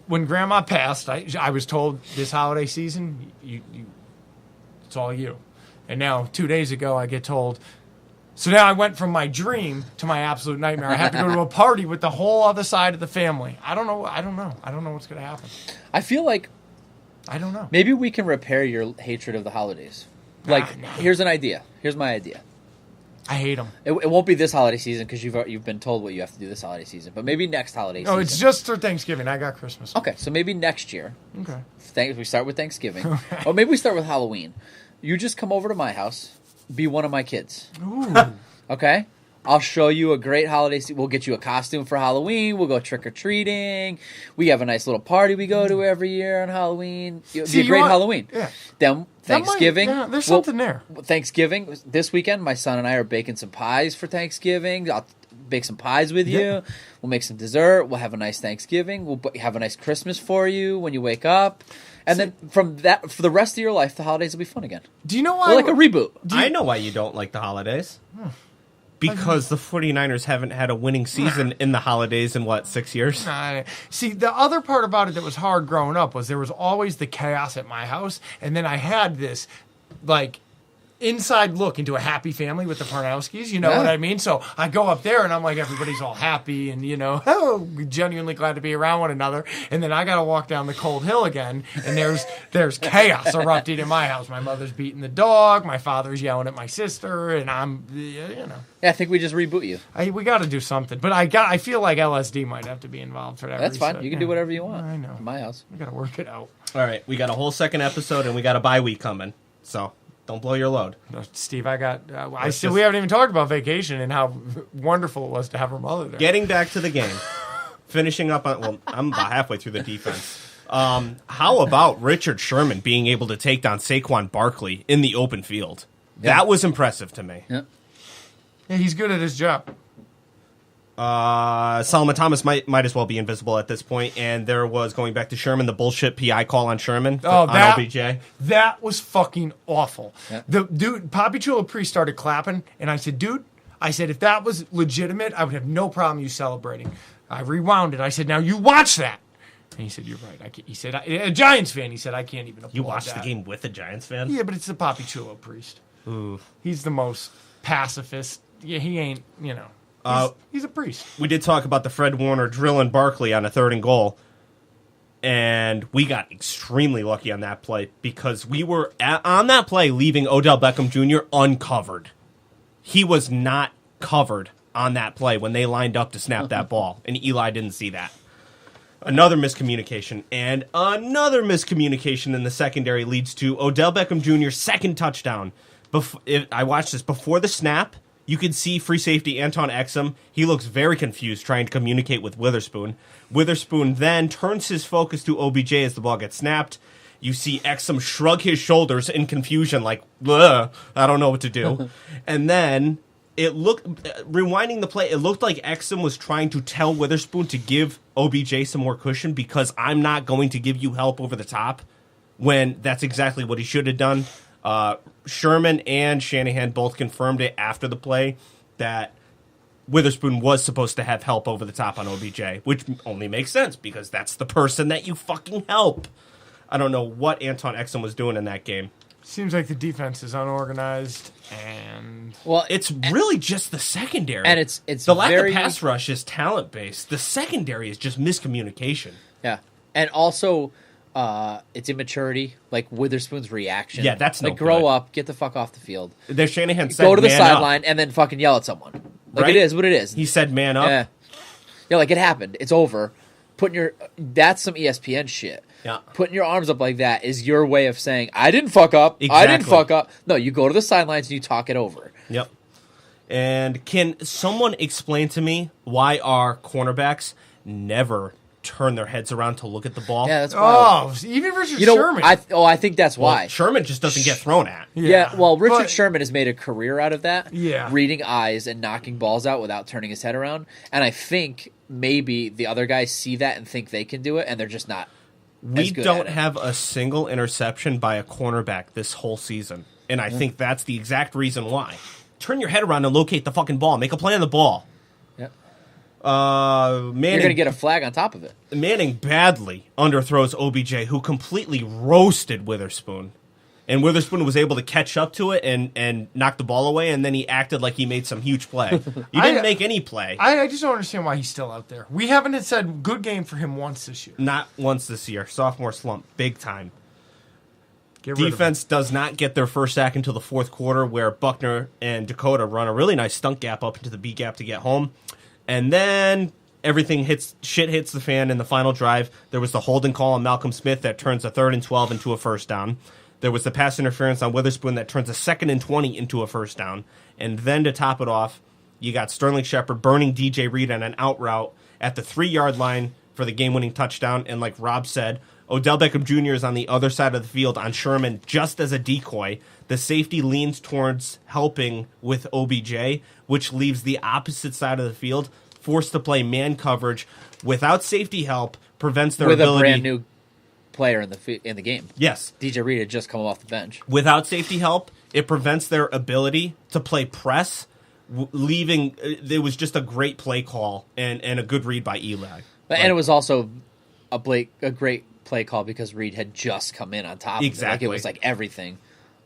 when Grandma passed, I was told this holiday season, it's all you. And now 2 days ago, I get told. So now I went from my dream to my absolute nightmare. I have to go to a party with the whole other side of the family. I don't know what's going to happen. I feel like I don't know. maybe we can repair your hatred of the holidays. Like, Nah. here's an idea. Here's my idea. I hate them. It won't be this holiday season because you've been told what you have to do this holiday season, but maybe next holiday season. No, it's just for Thanksgiving. I got Christmas. Okay, so maybe next year. Okay. We start with Thanksgiving. Or maybe we start with Halloween. You just come over to my house, be one of my kids. Ooh. Okay? I'll show you a great holiday. We'll get you a costume for Halloween. We'll go trick-or-treating. We have a nice little party we go to every year on Halloween. It'll be a great Halloween. Yeah. Then Thanksgiving. There's something there. Thanksgiving, this weekend, my son and I are baking some pies for Thanksgiving. I'll bake some pies with you. Yeah. We'll make some dessert. We'll have a nice Thanksgiving. We'll have a nice Christmas for you when you wake up. And then from that, for the rest of your life, the holidays will be fun again. Do you know why? We're like a reboot. I know why you don't like the holidays. Because the 49ers haven't had a winning season in the holidays in, 6 years? See, the other part about it that was hard growing up was there was always the chaos at my house, and then I had this, inside look into a happy family with the Parnowskis, you know what I mean? So I go up there, and I'm like, everybody's all happy, and, genuinely glad to be around one another, and then I got to walk down the cold hill again, and there's chaos erupting in my house. My mother's beating the dog, my father's yelling at my sister, and I'm, Yeah, I think we just reboot you. we got to do something, but I feel like LSD might have to be involved for that. That's fine. reset. You can do whatever you want. I know. In my house. We got to work it out. All right, we got a whole second episode, and we got a bye week coming. So don't blow your load. No, Steve, we haven't even talked about vacation and how wonderful it was to have her mother there. Getting back to the game. Finishing up on, I'm about halfway through the defense. How about Richard Sherman being able to take down Saquon Barkley in the open field? Yeah. That was impressive to me. Yeah. Yeah, he's good at his job. Solomon Thomas might as well be invisible at this point, and there was, going back to Sherman, the bullshit PI call on Sherman on OBJ. That was fucking awful. Yeah. The dude, Papi Chulo Priest started clapping, and I said, dude, if that was legitimate, I would have no problem you celebrating. I rewound it. I said, now you watch that. And he said, you're right. He said, a Giants fan, he said, I can't even applaud You watched that. the game with a Giants fan? Yeah, but it's the Papi Chulo Priest. Ooh. He's the most pacifist. Yeah, he ain't, he's a priest. We did talk about the Fred Warner drilling Barkley on a 3rd and goal, and we got extremely lucky on that play because we were on that play leaving Odell Beckham Jr. uncovered. He was not covered on that play when they lined up to snap that ball, and Eli didn't see that. Another miscommunication, and another miscommunication in the secondary leads to Odell Beckham Jr.'s second touchdown. I watched this before the snap. You can see free safety Anton Exum. He looks very confused trying to communicate with Witherspoon. Witherspoon then turns his focus to OBJ as the ball gets snapped. You see Exum shrug his shoulders in confusion like, I don't know what to do. And then rewinding the play, it looked like Exum was trying to tell Witherspoon to give OBJ some more cushion because I'm not going to give you help over the top, when that's exactly what he should have done. Sherman and Shanahan both confirmed it after the play that Witherspoon was supposed to have help over the top on OBJ, which only makes sense because that's the person that you fucking help. I don't know what Anton Exum was doing in that game. Seems like the defense is unorganized, and it's really just the secondary. And it's the lack of pass rush is talent based. The secondary is just miscommunication. Yeah, and also it's immaturity, like Witherspoon's reaction. Yeah, that's like grow up, get the fuck off the field. There's Shanahan said, go to the man sideline up. and then fucking yell at someone. Like Right? it is what it is. He said, "Man up." Yeah, like it happened. It's over. That's some ESPN shit. Yeah. Putting your arms up like that is your way of saying, I didn't fuck up. Exactly. I didn't fuck up. No, you go to the sidelines and you talk it over. Yep. And can someone explain to me why our cornerbacks never turn their heads around to look at the ball? Yeah, that's wild. Even Richard Sherman. I think that's why. Well, Sherman just doesn't get thrown at. Yeah, well, Richard Sherman has made a career out of that. Yeah. Reading eyes and knocking balls out without turning his head around. And I think maybe the other guys see that and think they can do it, and they're just not. We don't have a single interception by a cornerback this whole season. And I think that's the exact reason why. Turn your head around and locate the fucking ball. Make a play on the ball. Yep. Manning, You're going to get a flag on top of it. Manning badly underthrows OBJ, who completely roasted Witherspoon. And Witherspoon was able to catch up to it and knock the ball away, and then he acted like he made some huge play. You didn't make any play. I just don't understand why he's still out there. We haven't said good game for him once this year. Not once this year. Sophomore slump. Big time. Get rid of him. Defense does not get their first sack until the fourth quarter, where Buckner and Dakota run a really nice stunt gap up into the B gap to get home. And then shit hits the fan in the final drive. There was the holding call on Malcolm Smith that turns a 3rd and 12 into a first down. There was the pass interference on Witherspoon that turns a 2nd and 20 into a first down. And then to top it off, you got Sterling Shepard burning DJ Reed on an out route at the 3-yard line for the game-winning touchdown. And like Rob said, Odell Beckham Jr. is on the other side of the field on Sherman just as a decoy. The safety leans towards helping with OBJ, which leaves the opposite side of the field forced to play man coverage without safety help, prevents their ability. With a brand new player in the game. Yes. DJ Reed had just come off the bench. Without safety help, it prevents their ability to play press, leaving. It was just a great play call and a good read by Eli. And it was also a great play call because Reed had just come in on top Exactly. of it. Like, it was like everything.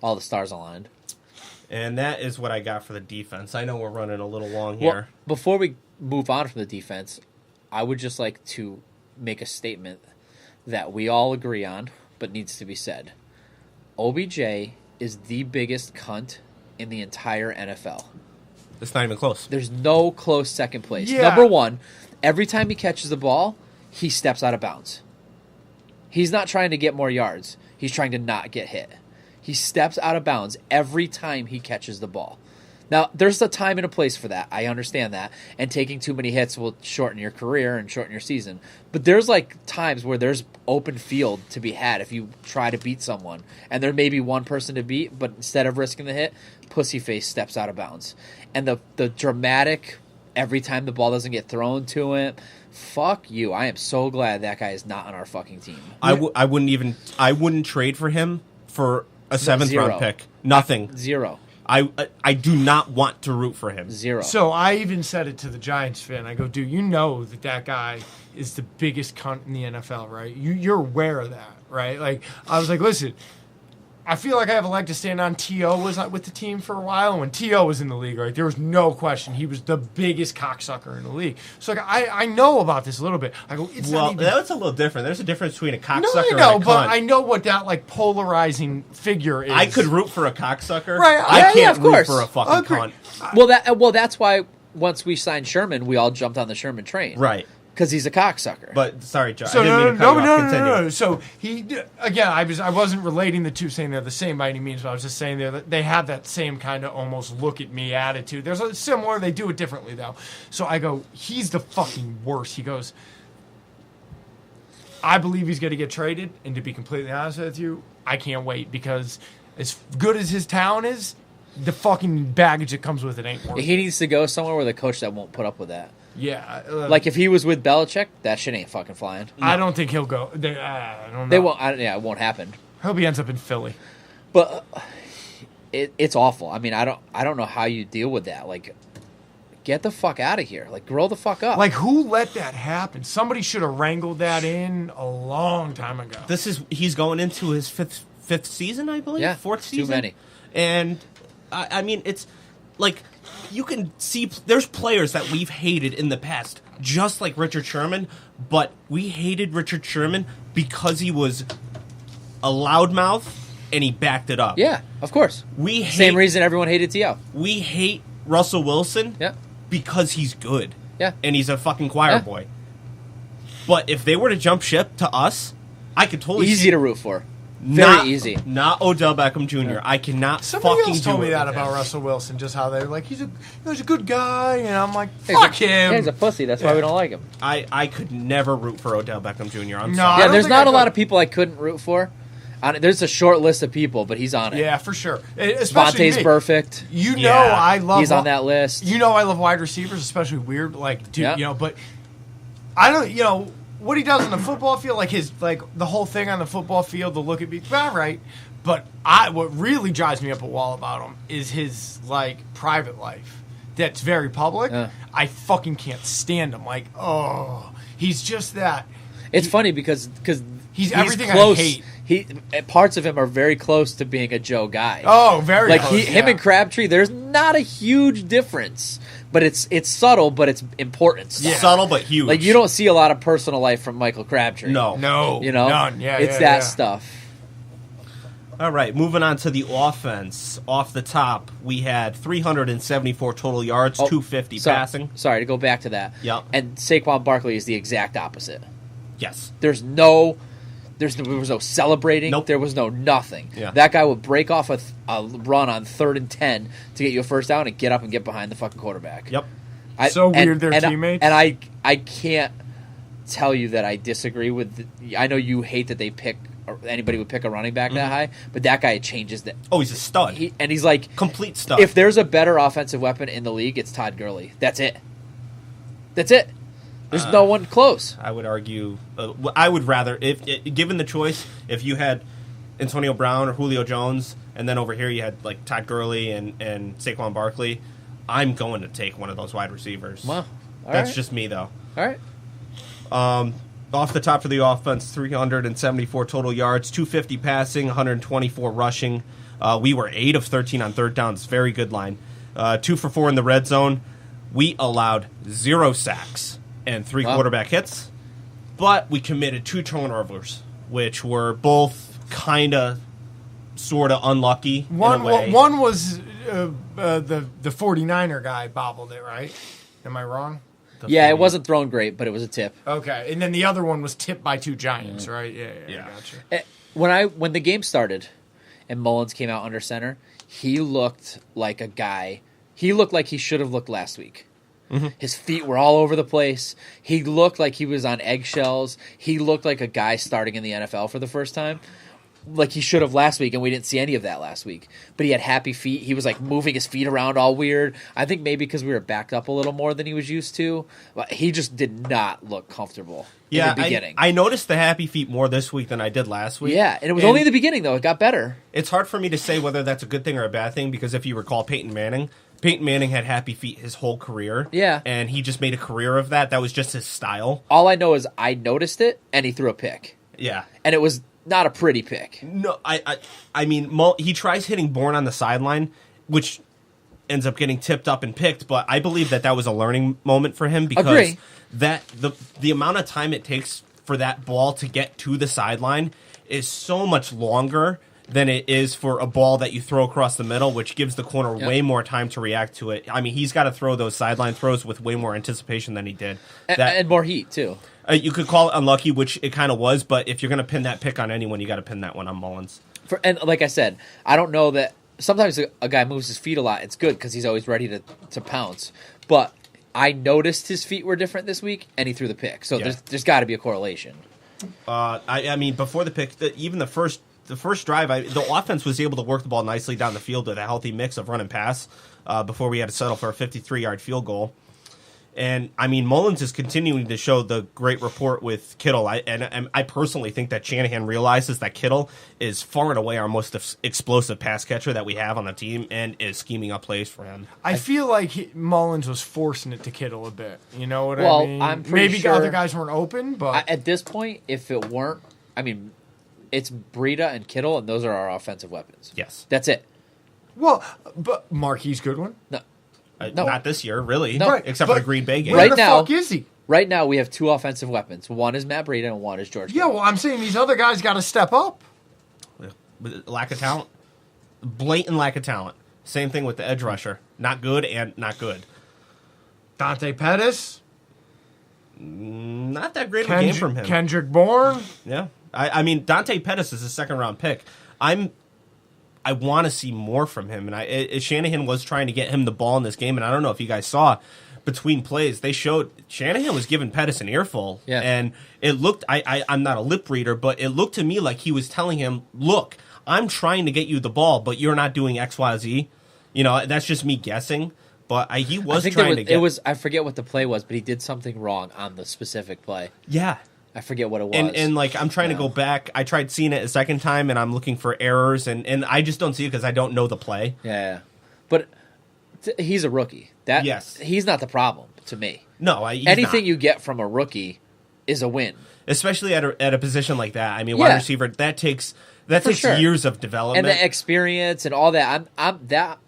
All the stars aligned. And that is what I got for the defense. I know we're running a little long here. Well, before we move on from the defense, I would just like to make a statement that we all agree on, but needs to be said. OBJ is the biggest cunt in the entire NFL. It's not even close. There's no close second place. Yeah. Number one, every time he catches the ball, he steps out of bounds. He's not trying to get more yards. He's trying to not get hit. He steps out of bounds every time he catches the ball. Now, there's a time and a place for that. I understand that. And taking too many hits will shorten your career and shorten your season. But there's like times where there's open field to be had if you try to beat someone. And there may be one person to beat, but instead of risking the hit, Pussyface steps out of bounds. And the dramatic, every time the ball doesn't get thrown to him, fuck you. I am so glad that guy is not on our fucking team. I wouldn't trade for him for a 7th Zero. round pick. Nothing. Zero. I do not want to root for him. Zero. So I even said it to the Giants fan. I go, dude, you know that guy is the biggest cunt in the NFL, right? You're aware of that, right? Like, I was like, listen, I feel like I have a leg to stand on. T.O. was with the team for a while, and when T.O. was in the league, right, there was no question he was the biggest cocksucker in the league. So like, I know about this a little bit. I go, it's not even... that's a little different. There's a difference between a cocksucker No, I know, and a cunt. but I know what that like polarizing figure is. I could root for a cocksucker. Right, I yeah, can't of root course. for a fucking Agree. cunt. Well, that's why once we signed Sherman, we all jumped on the Sherman train. Right. Because he's a cocksucker. But sorry, Joe. So I didn't mean to cut you off. Continue. no. So he again. I wasn't relating the two, saying they're the same by any means. But I was just saying they have that same kind of almost look at me attitude. There's a similar. They do it differently though. So I go, he's the fucking worst. He goes, I believe he's going to get traded. And to be completely honest with you, I can't wait because as good as his talent is, the fucking baggage that comes with it ain't worth it. He needs to go somewhere with a coach that won't put up with that. Yeah. Like if he was with Belichick, that shit ain't fucking flying. I don't think he'll go. I don't know. They won't. It won't happen. I hope he ends up in Philly. But it's awful. I mean, I don't know how you deal with that. Like, get the fuck out of here. Like, grow the fuck up. Like, who let that happen? Somebody should have wrangled that in a long time ago. He's going into his fifth season, I believe. Yeah, fourth season. too many. And I mean, it's like you can see there's players that we've hated in the past, just like Richard Sherman. But we hated Richard Sherman because he was a loudmouth and he backed it up. Yeah, of course. Same reason everyone hated T.O. We hate Russell Wilson. Yeah. Because he's good. Yeah. And he's a fucking choir boy. But if they were to jump ship to us, I could totally easy to root for. Very easy. Not Odell Beckham Jr. I cannot Somebody fucking else told me that with about him. Russell Wilson, just how they're like, he's a good guy, and I'm like, fuck him. He's a pussy. That's why we don't like him. I could never root for Odell Beckham Jr. I'm No, sorry. Yeah, don't there's think not I a lot could. of people I couldn't root for. There's a short list of people, but he's on it. Yeah, for sure. Especially Vontae's me. perfect. You know, Yeah. I love. He's on that list. You know, I love wide receivers, especially weird, like dude. Yeah. You know, but I don't. You know what he does on the football field, like the whole thing on the football field, the look at me, all right. But what really drives me up a wall about him is his like private life. That's very public. I fucking can't stand him. Like, he's just that. It's funny because He's everything I close. hate. Parts of him are very close to being a Joe guy. Oh, very like close, him yeah. and Crabtree. There's not a huge difference, but it's subtle, but it's important. Stuff. Subtle but huge. Like you don't see a lot of personal life from Michael Crabtree. No. You know, none. Yeah, it's yeah, that yeah. stuff. All right, moving on to the offense. Off the top, we had 374 total yards, 250 passing. Sorry to go back to that. Yep. And Saquon Barkley is the exact opposite. Yes. There was no celebrating. Nope. There was no nothing. Yeah. That guy would break off a run on 3rd and 10 to get you a first down and get up and get behind the fucking quarterback. Yep. So weird they're teammates. And I can't tell you that I disagree with. I know you hate that they pick anybody would pick a running back that high, but that guy changes that. Oh, he's a stud. He's like Complete stud. If there's a better offensive weapon in the league, it's Todd Gurley. That's it. There's no one close. I would argue. I would rather, if given the choice, if you had Antonio Brown or Julio Jones, and then over here you had like Todd Gurley and Saquon Barkley, I'm going to take one of those wide receivers. Wow. That's right. just me, though. All right. Off the top of the offense, 374 total yards, 250 passing, 124 rushing. We were 8 of 13 on third downs. Very good line. 2 for 4 in the red zone. We allowed 0 sacks and 3 quarterback hits, but we committed 2 turnovers, which were both kind of, sort of unlucky. One in a way. one was the 49er guy bobbled it, right? Am I wrong? Yeah, it wasn't thrown great, but it was a tip. Okay, and then the other one was tipped by 2 Giants, right? Yeah. Gotcha. When the game started and Mullins came out under center, he looked like a guy. He looked like he should have looked last week. Mm-hmm. His feet were all over the place. He looked like he was on eggshells. He looked like a guy starting in the NFL for the first time. Like he should have last week, and we didn't see any of that last week. But he had happy feet. He was like moving his feet around all weird. I think maybe because we were backed up a little more than he was used to. But he just did not look comfortable in the beginning. I noticed the happy feet more this week than I did last week. Yeah, and it was only in the beginning, though. It got better. It's hard for me to say whether that's a good thing or a bad thing because if you recall Peyton Manning had happy feet his whole career. Yeah. And he just made a career of that. That was just his style. All I know is I noticed it, and he threw a pick. Yeah. And it was not a pretty pick. No, I mean, he tries hitting Bourne on the sideline, which ends up getting tipped up and picked, but I believe that was a learning moment for him because Agree. that the amount of time it takes for that ball to get to the sideline is so much longer than it is for a ball that you throw across the middle, which gives the corner way more time to react to it. I mean, he's got to throw those sideline throws with way more anticipation than he did. And more heat, too. You could call it unlucky, which it kind of was, but if you're going to pin that pick on anyone, you got to pin that one on Mullins. And like I said, I don't know that sometimes a guy moves his feet a lot. It's good because he's always ready to pounce. But I noticed his feet were different this week, and he threw the pick. So there's got to be a correlation. I mean, before the pick, even the first drive, the offense was able to work the ball nicely down the field with a healthy mix of run and pass before we had to settle for a 53-yard field goal. And, I mean, Mullins is continuing to show the great rapport with Kittle. I personally think that Shanahan realizes that Kittle is far and away our most explosive pass catcher that we have on the team and is scheming up plays for him. I feel like Mullins was forcing it to Kittle a bit. You know what Well, I mean? I'm pretty Maybe sure- other guys weren't open, but At this point, if it weren't, I mean, it's Breida and Kittle, and those are our offensive weapons. Yes. That's it. but Marquise Goodwin. No. Not this year, really. No. Except for But the Green Bay game. Where Right the now- fuck is he? Right now, we have two offensive weapons. One is Matt Breida, and one is George Yeah, Kittle. well, I'm saying these other guys got to step up. Lack of talent. Blatant lack of talent. Same thing with the edge rusher. Not good and not good. Dante Pettis, Not that great of a game from him. Kendrick Bourne. Yeah. I mean, Dante Pettis is a second-round pick. I want to see more from him. And Shanahan was trying to get him the ball in this game, and I don't know if you guys saw between plays, they showed Shanahan was giving Pettis an earful. Yeah. And it looked, I'm not a lip reader, but it looked to me like he was telling him, look, I'm trying to get you the ball, but you're not doing X, Y, Z. You know, that's just me guessing. But he was trying to get... It was, I forget what the play was, but he did something wrong on the specific play. Yeah. I forget what it was. And like, I'm trying to go back. I tried seeing it a second time, and I'm looking for errors, and I just don't see it because I don't know the play. Yeah. But he's a rookie. Yes. He's not the problem to me. No, he's anything not. you get from a rookie is a win. Especially at a position like that. I mean, Yeah. wide receiver, that takes sure. years of development. And the experience and all that.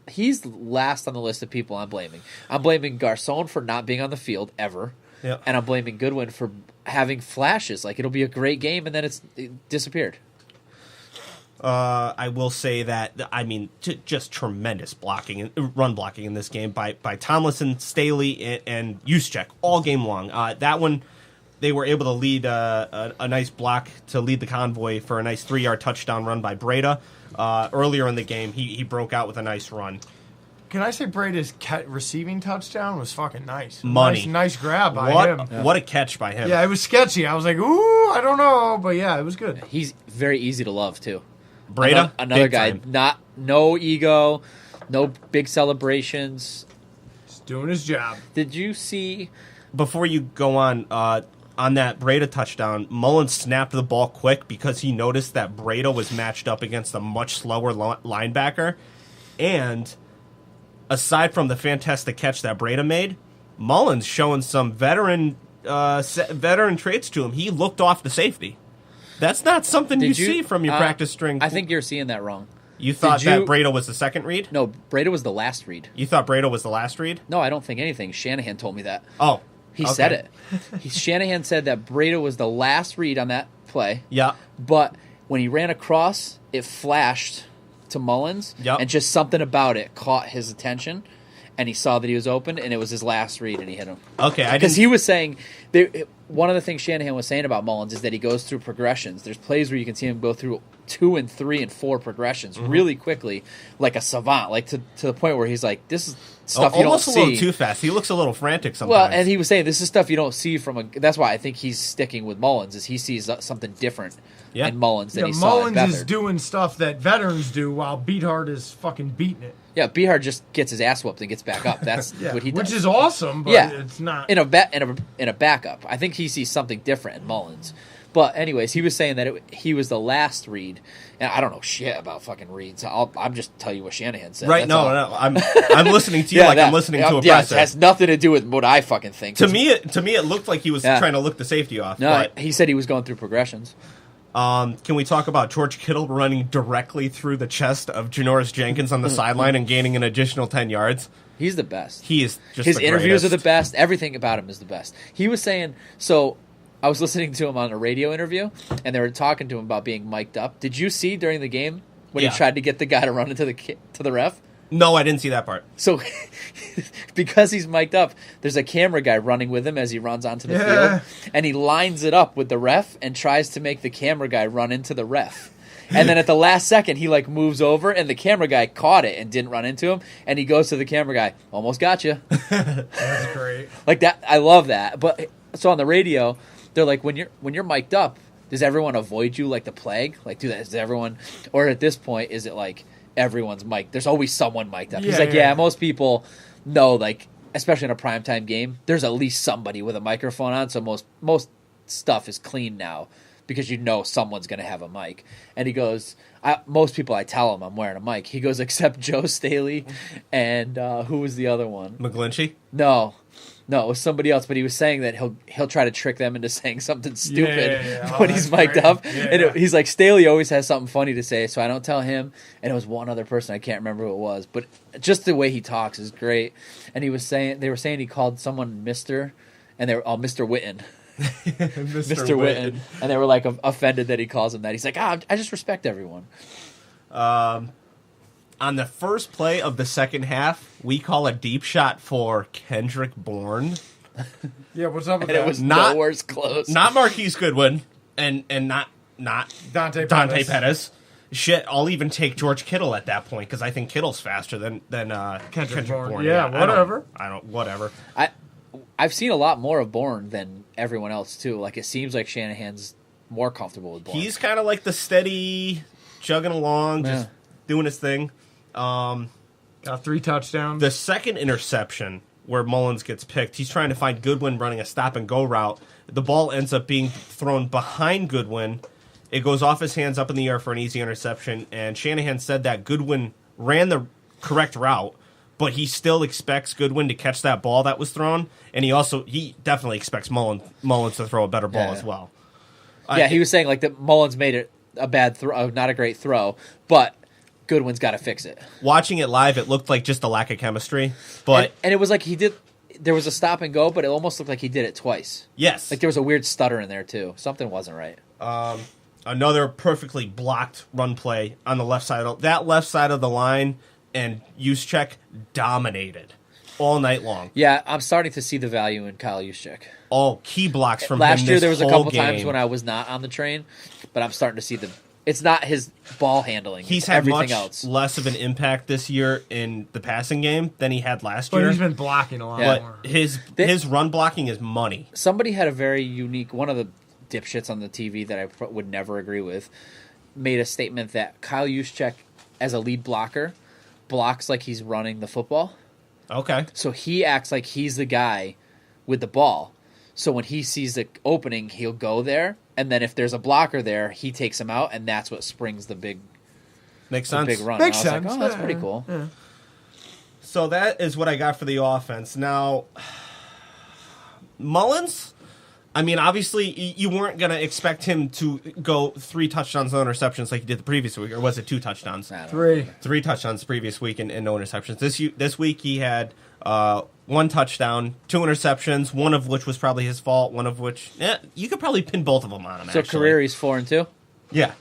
He's last on the list of people I'm blaming. I'm blaming Garcon for not being on the field ever. Yeah. And I'm blaming Goodwin for having flashes. Like, it'll be a great game, and then it disappeared. I will say that, I mean, just tremendous blocking, run blocking in this game by Tomlinson, Staley, and Juszczyk all game long. That one, they were able to lead a nice block to lead the convoy for a nice 3-yard touchdown run by Breida. Earlier in the game, he broke out with a nice run. Can I say Brady's receiving touchdown was fucking nice? Money. Nice grab by him. What a catch by him. Yeah, it was sketchy. I was like, ooh, I don't know. But yeah, it was good. He's very easy to love, too. Breida, Another big guy, time. no ego, no big celebrations. He's doing his job. Did you see? Before you go on that Breida touchdown, Mullins snapped the ball quick because he noticed that Breida was matched up against a much slower linebacker. And aside from the fantastic catch that Breida made, Mullins showing some veteran traits to him. He looked off the safety. That's not something you see from your practice string. I think you're seeing that wrong. You thought that Breida was the second read? No, Breida was the last read. You thought Breida was the last read? No, I don't think anything. Shanahan told me that. Oh. He said it. Shanahan said that Breida was the last read on that play. Yeah. But when he ran across, it flashed to Mullins. Yep. And just something about it caught his attention. And he saw that he was open, and it was his last read, and he hit him. Okay, because he was saying one of the things Shanahan was saying about Mullins is that he goes through progressions. There's plays where you can see him go through 2 and 3 and 4 progressions really quickly, like a savant, like to the point where he's like, "This is stuff you don't see." Almost a little too fast. He looks a little frantic sometimes. Well, and he was saying this is stuff you don't see from a. That's why I think he's sticking with Mullins, is he sees something different in Mullins than he saw in Mullins is Beathard. doing stuff that veterans do while Beathard is fucking beating it. Yeah, Beathard just gets his ass whooped and gets back up. That's what he does. Which is awesome, but it's not in a backup. I think he sees something different in Mullins. But anyways, he was saying that he was the last read, and I don't know shit about fucking reads. I'm just telling you what Shanahan said. Right? That's no. I'm listening to you I'm listening to a Yeah, it presser. has nothing to do with what I fucking think. To me, it looked like he was trying to look the safety off. No, but, he said he was going through progressions. Can we talk about George Kittle running directly through the chest of Janoris Jenkins on the sideline and gaining an additional 10 yards? He's the best. He is just his the interviews greatest. are the best. Everything about him is the best. He was saying so. I was listening to him on a radio interview, and they were talking to him about being mic'd up. Did you see during the game when he tried to get the guy to run into the ref? No, I didn't see that part. So, because he's mic'd up, there's a camera guy running with him as he runs onto the field, and he lines it up with the ref and tries to make the camera guy run into the ref. And then at the last second, he moves over, and the camera guy caught it and didn't run into him. And he goes to the camera guy, "Almost got you." That's great. Like that, I love that. But so on the radio, they're like, when you're mic'd up, does everyone avoid you like the plague? Like, does everyone? Or at this point, is it like everyone's mic'd? There's always someone mic'd up. He's like, yeah, most people know. Like, especially in a primetime game, there's at least somebody with a microphone on. So most stuff is clean now because you know someone's going to have a mic. And he goes, most people I tell him I'm wearing a mic. He goes, except Joe Staley and who was the other one? McGlinchey? No, it was somebody else. But he was saying that he'll try to trick them into saying something stupid when he's mic'd great. up. Yeah, and yeah. he's like, Staley always has something funny to say, so I don't tell him. And it was one other person, I can't remember who it was, but just the way he talks is great. And they were saying he called someone Mr. and they were Mr. Witten. Mr. Witten. And they were like offended that he calls him that. He's like, I just respect everyone. On the first play of the second half, we call a deep shot for Kendrick Bourne. Yeah, what's up with And that? it was Not- nowhere close. Not Marquise Goodwin, and not Dante Pettis. Shit, I'll even take George Kittle at that point because I think Kittle's faster than Kendrick Bourne. Yeah, whatever. Whatever. I've seen a lot more of Bourne than everyone else too. Like it seems like Shanahan's more comfortable with Bourne. He's kind of like the steady, chugging along, just doing his thing. Got 3 touchdowns. The second interception where Mullins gets picked, he's trying to find Goodwin running a stop-and-go route. The ball ends up being thrown behind Goodwin. It goes off his hands up in the air for an easy interception, and Shanahan said that Goodwin ran the correct route, but he still expects Goodwin to catch that ball that was thrown, and he definitely expects Mullins to throw a better ball as well. He was saying like that Mullins made it a bad throw, not a great throw, but Goodwin's got to fix it. Watching it live, it looked like just a lack of chemistry, but and it was like there was a stop and go, but it almost looked like he did it twice. yes, Like there was a weird stutter in there too. Something wasn't right. another perfectly blocked run play on the left side. That left side of the line, and Juszczyk dominated all night long. Yeah, I'm starting to see the value in Kyle Juszczyk. All key blocks from Last him year this there was a whole couple times game. when I was not on the train, but I'm starting to see it's not his ball handling. He's it's had everything much else. less of an impact this year in the passing game than he had last But year. he's been blocking a lot Yeah. more. But his run blocking is money. Somebody had a very unique one of the dipshits on the TV that I would never agree with made a statement that Kyle Juszczyk as a lead blocker blocks like he's running the football. Okay. So he acts like he's the guy with the ball. So when he sees the opening, he'll go there, and then if there's a blocker there, he takes him out, and that's what springs the big Makes the sense. big run. Makes And I was sense. like, oh, that's Yeah, pretty yeah, cool. yeah. So that is what I got for the offense. Now, Mullins, I mean, obviously, you weren't going to expect him to go 3 touchdowns, no interceptions like he did the previous week, or was it 2 touchdowns? I don't know. 3. 3 touchdowns the previous week and no interceptions. This week he had 1 touchdown, 2 interceptions, one of which was probably his fault, one of which you could probably pin both of them on him. So actually. career he's 4-2. Yeah,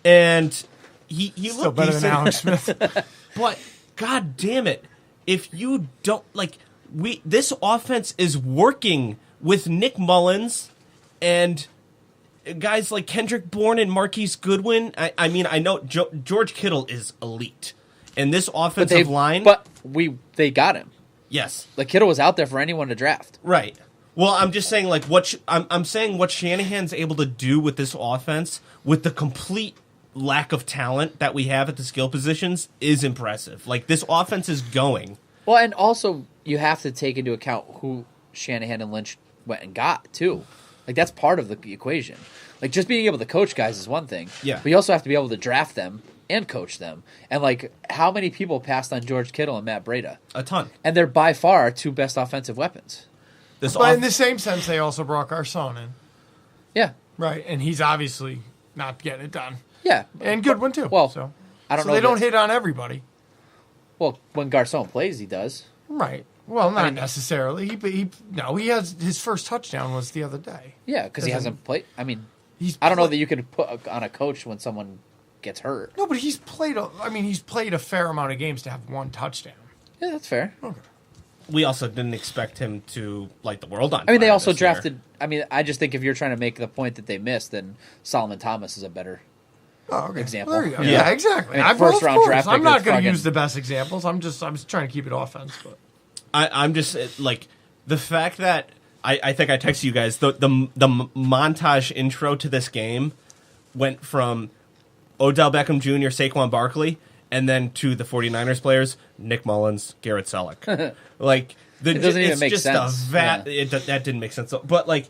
and he Still looked better decent, than Alex Smith. but god damn it, if you don't this offense is working with Nick Mullins and guys like Kendrick Bourne and Marquise Goodwin. I mean, I know George Kittle is elite, and this offensive line. But they got him. Yes, Like Kittle was out there for anyone to draft. right. Well, I'm just saying, like I'm saying what Shanahan's able to do with this offense, with the complete lack of talent that we have at the skill positions, is impressive. Like this offense is going. Well, and also you have to take into account who Shanahan and Lynch went and got too. Like that's part of the equation. Like just being able to coach guys is one thing. Yeah. But you also have to be able to draft them and coach them. And like how many people passed on George Kittle and Matt Breida? A ton. And they're by far our 2 best offensive weapons. This But in the same sense, they also brought Garcon in. Yeah. Right, and he's obviously not getting it done. Yeah. And Goodwin, too. Well, so I don't so know. they that- don't hit on everybody. Well, when Garcon plays, he does. Right. Well, not mean- necessarily. He has his first touchdown was the other day. Yeah, because he Doesn't- hasn't played. I mean, He's I don't know play- that you can put on a coach when someone gets hurt. No, but he's played. He's played a fair amount of games to have 1 touchdown. Yeah, that's fair. we also didn't expect him to light the world on. I mean, they fire also this year. drafted. I mean, I just think if you're trying to make the point that they missed, then Solomon Thomas is a better. Oh, okay. Example. There you go. Yeah. Yeah, exactly. I mean, Of first-round course. draft I'm pick not is going to fucking- use the best examples. I'm just trying to keep it offense. But I'm just like the fact that I think I texted you guys the montage intro to this game went from Odell Beckham Jr., Saquon Barkley, And then to the 49ers players, Nick Mullins, Garrett Selleck. Like, It doesn't even it's make just sense. that didn't make sense. But, like,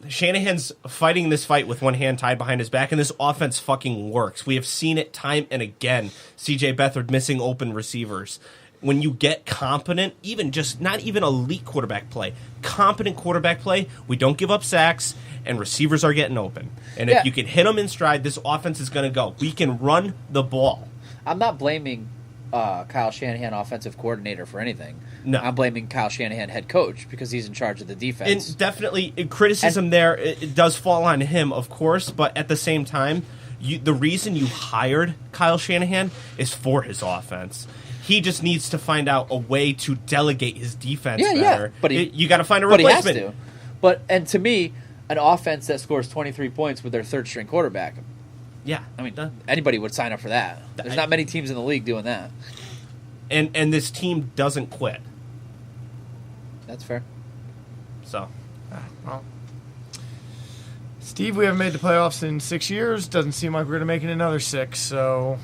Shanahan's fighting this fight with one hand tied behind his back, and this offense fucking works. We have seen it time and again. C.J. Beathard missing open receivers. When you get competent, even just not even elite quarterback play, competent quarterback play, we don't give up sacks, and receivers are getting open. And if you can hit them in stride, this offense is going to go. We can run the ball. I'm not blaming Kyle Shanahan, offensive coordinator, for anything. No. I'm blaming Kyle Shanahan, head coach, because he's in charge of the defense. And definitely, criticism there, it does fall on him, of course, but at the same time, the reason you hired Kyle Shanahan is for his offense. He just needs to find out a way to delegate his defense better. But you got to find a but replacement. He has to. And to me, an offense that scores 23 points with their third-string quarterback, Yeah. I mean, anybody would sign up for that. There's not many teams in the league doing that. And this team doesn't quit. That's fair. So, Well, Steve, we haven't made the playoffs in 6 years. Doesn't seem like we're going to make it another 6. So,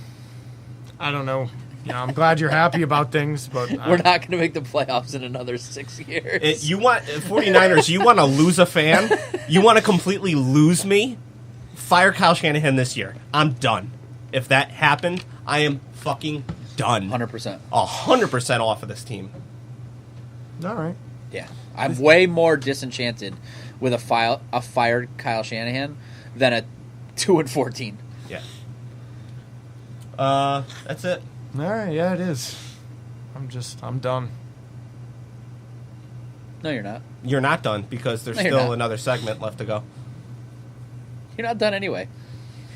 I don't know. I'm glad you're happy about things, but We're not going to make the playoffs in another 6 years. you want 49ers, you want to lose a fan? You want to completely lose me? Fire Kyle Shanahan this year. I'm done. If that happened, I am fucking done. 100%. 100% off of this team. all right. Yeah. I'm way more disenchanted with a fired Kyle Shanahan than a 2-14. Yeah. That's it. All right, yeah, it is. I'm done. No, you're not. You're not done because there's No, you're still not. another segment left to go. You're not done anyway.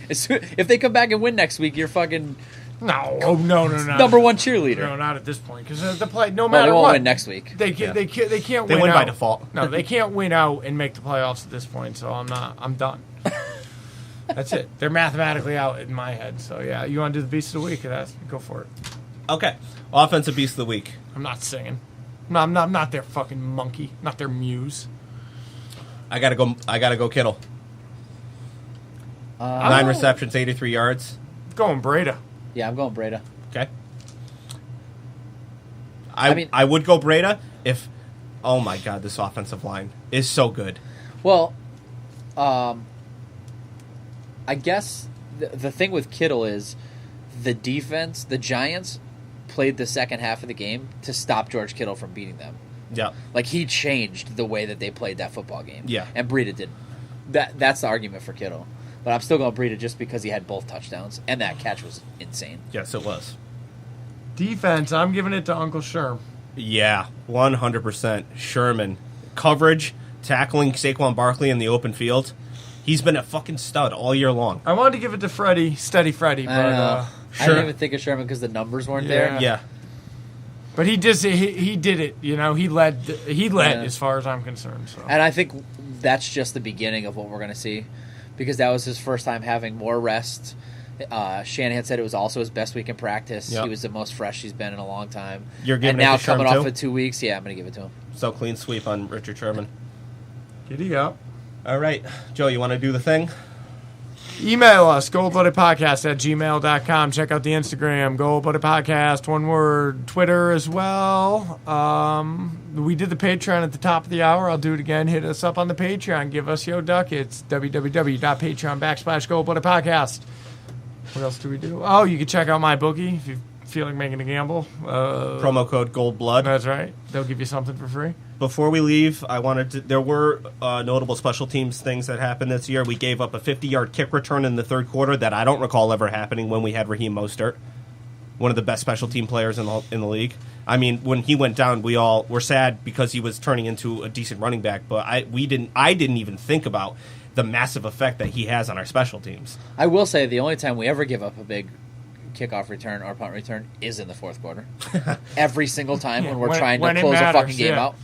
If they come back and win next week, you're fucking No, oh no, number one cheerleader. No, not at this point because the play. No Well, matter they won't what, win next week. They can't. They can't. They can't They win win by out. default. No, they can't win out and make the playoffs at this point. So I'm not. I'm done. That's it. They're mathematically out in my head. So yeah, you want to do the beast of the week? Go for it. Okay. Offensive Beast of the Week. I'm not singing. No, I'm not their fucking monkey. Not their muse. I gotta go Kittle. 9 receptions, 83 yards. Going Breda. Yeah, I'm going Breda. Okay. I mean- I would go Breda if. Oh my God, this offensive line is so good. Well, I guess the thing with Kittle is the defense, the Giants played the second half of the game to stop George Kittle from beating them. Yeah. Like, he changed the way that they played that football game. Yeah. And Breida didn't. That's the argument for Kittle. But I'm still going Breida just because he had both touchdowns, and that catch was insane. Yes, it was. Defense. I'm giving it to Uncle Sherm. Yeah, 100%. Sherman. Coverage, tackling Saquon Barkley in the open field. He's been a fucking stud all year long. I wanted to give it to Freddie, Steady Freddie, I know. but I didn't even think of Sherman because the numbers weren't there. Yeah. but he did it. You know, he led as far as I'm concerned. So. And I think that's just the beginning of what we're going to see, because that was his first time having more rest. Shanahan said it was also his best week in practice. Yep. He was the most fresh he's been in a long time. You're giving and it now to coming Sherman, off too? of 2 weeks, yeah, I'm going to give it to him. So clean sweep on Richard Sherman. Giddy up. All right. Joe, you want to do the thing? Email us, goldbloodedpodcast@gmail.com. Check out the Instagram, goldbloodedpodcast, one word. Twitter as well. We did the Patreon at the top of the hour. I'll do it again. Hit us up on the Patreon. Give us your duck. It's www.patreon.com/goldbloodedpodcast. What else do we do? Oh, you can check out my bookie if you feel like making a gamble. Promo code GoldBlood. That's right. They'll give you something for free. Before we leave, there were notable special teams things that happened this year. We gave up a 50-yard kick return in the third quarter that I don't recall ever happening when we had Raheem Mostert, one of the best special team players in the league. I mean, when he went down, we all were sad because he was turning into a decent running back, but I didn't even think about the massive effect that he has on our special teams. I will say the only time we ever give up a big kickoff return or punt return is in the fourth quarter. Every single time when we're trying to close a fucking game out.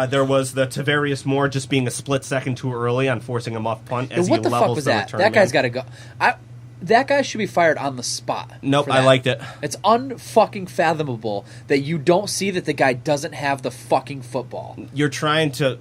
There was the Tavarius Moore just being a split second too early on forcing him off punt as What he the fuck levels was the that? return. That guy's man. got to go. That guy should be fired on the spot. Nope, for I that. liked it. It's unfucking fathomable that you don't see that the guy doesn't have the fucking football. You're trying to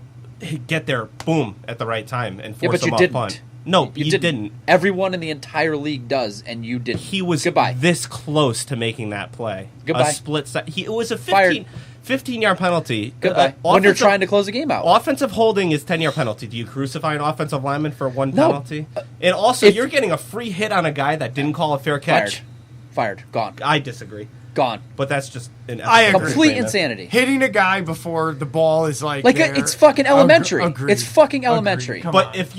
get there, boom, at the right time and Yeah, force but him you off didn't. punt. No, You he didn't. Everyone in the entire league does, and you didn't. He was Goodbye. this close to making that play. Goodbye. A split set. It was a Fired. 15-yard penalty. Goodbye. When you're trying to close the game out. Offensive holding is 10-yard penalty. Do you crucify an offensive lineman for one No. penalty? And also, you're getting a free hit on a guy that didn't call a fair catch. Fired. Gone. I disagree. Gone. But that's just an I agree. Complete insanity. Hitting a guy before the ball is like there. It's fucking elementary. Agreed. It's fucking elementary. Come But on. if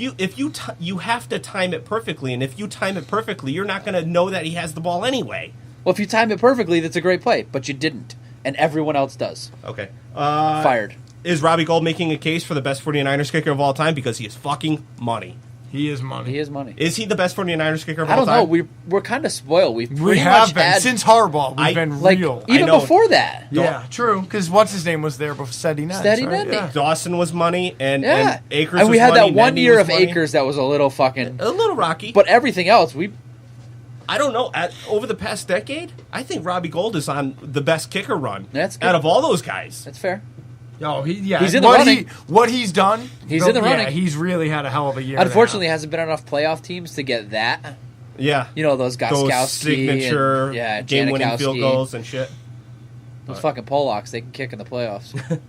you have to time it perfectly, and if you time it perfectly, you're not going to know that he has the ball anyway. Well, if you time it perfectly, that's a great play, but you didn't, and everyone else does. Okay. Fired. Is Robbie Gould making a case for the best 49ers kicker of all time because he is fucking money? He is money. He is money. Is he the best 49ers kicker of I all don't know. time? We're kind of spoiled. We have been since Harbaugh. We've been like real. even know. before that. Yeah, true. Because what's his name was there before Steady Nets, Steady right? Nets. Yeah. Dawson was money, and Akers and we was had money, that one Nenny year was of money. Akers that was a little fucking. A little rocky. But everything else, I don't know. Over the past decade, I think Robbie Gould is on the best kicker run That's good. out of all those guys. That's fair. Oh, he's in the running. What he's done, He's in the running. Yeah, he's really had a hell of a year. Unfortunately, hasn't been enough playoff teams to get that. Yeah. You know those Those Goskowski signature and, game-winning Janikowski. field goals and shit. Those fucking Polacks, they can kick in the playoffs.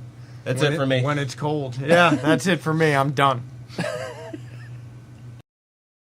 That's it for me. When it's cold. Yeah, that's it for me. I'm done.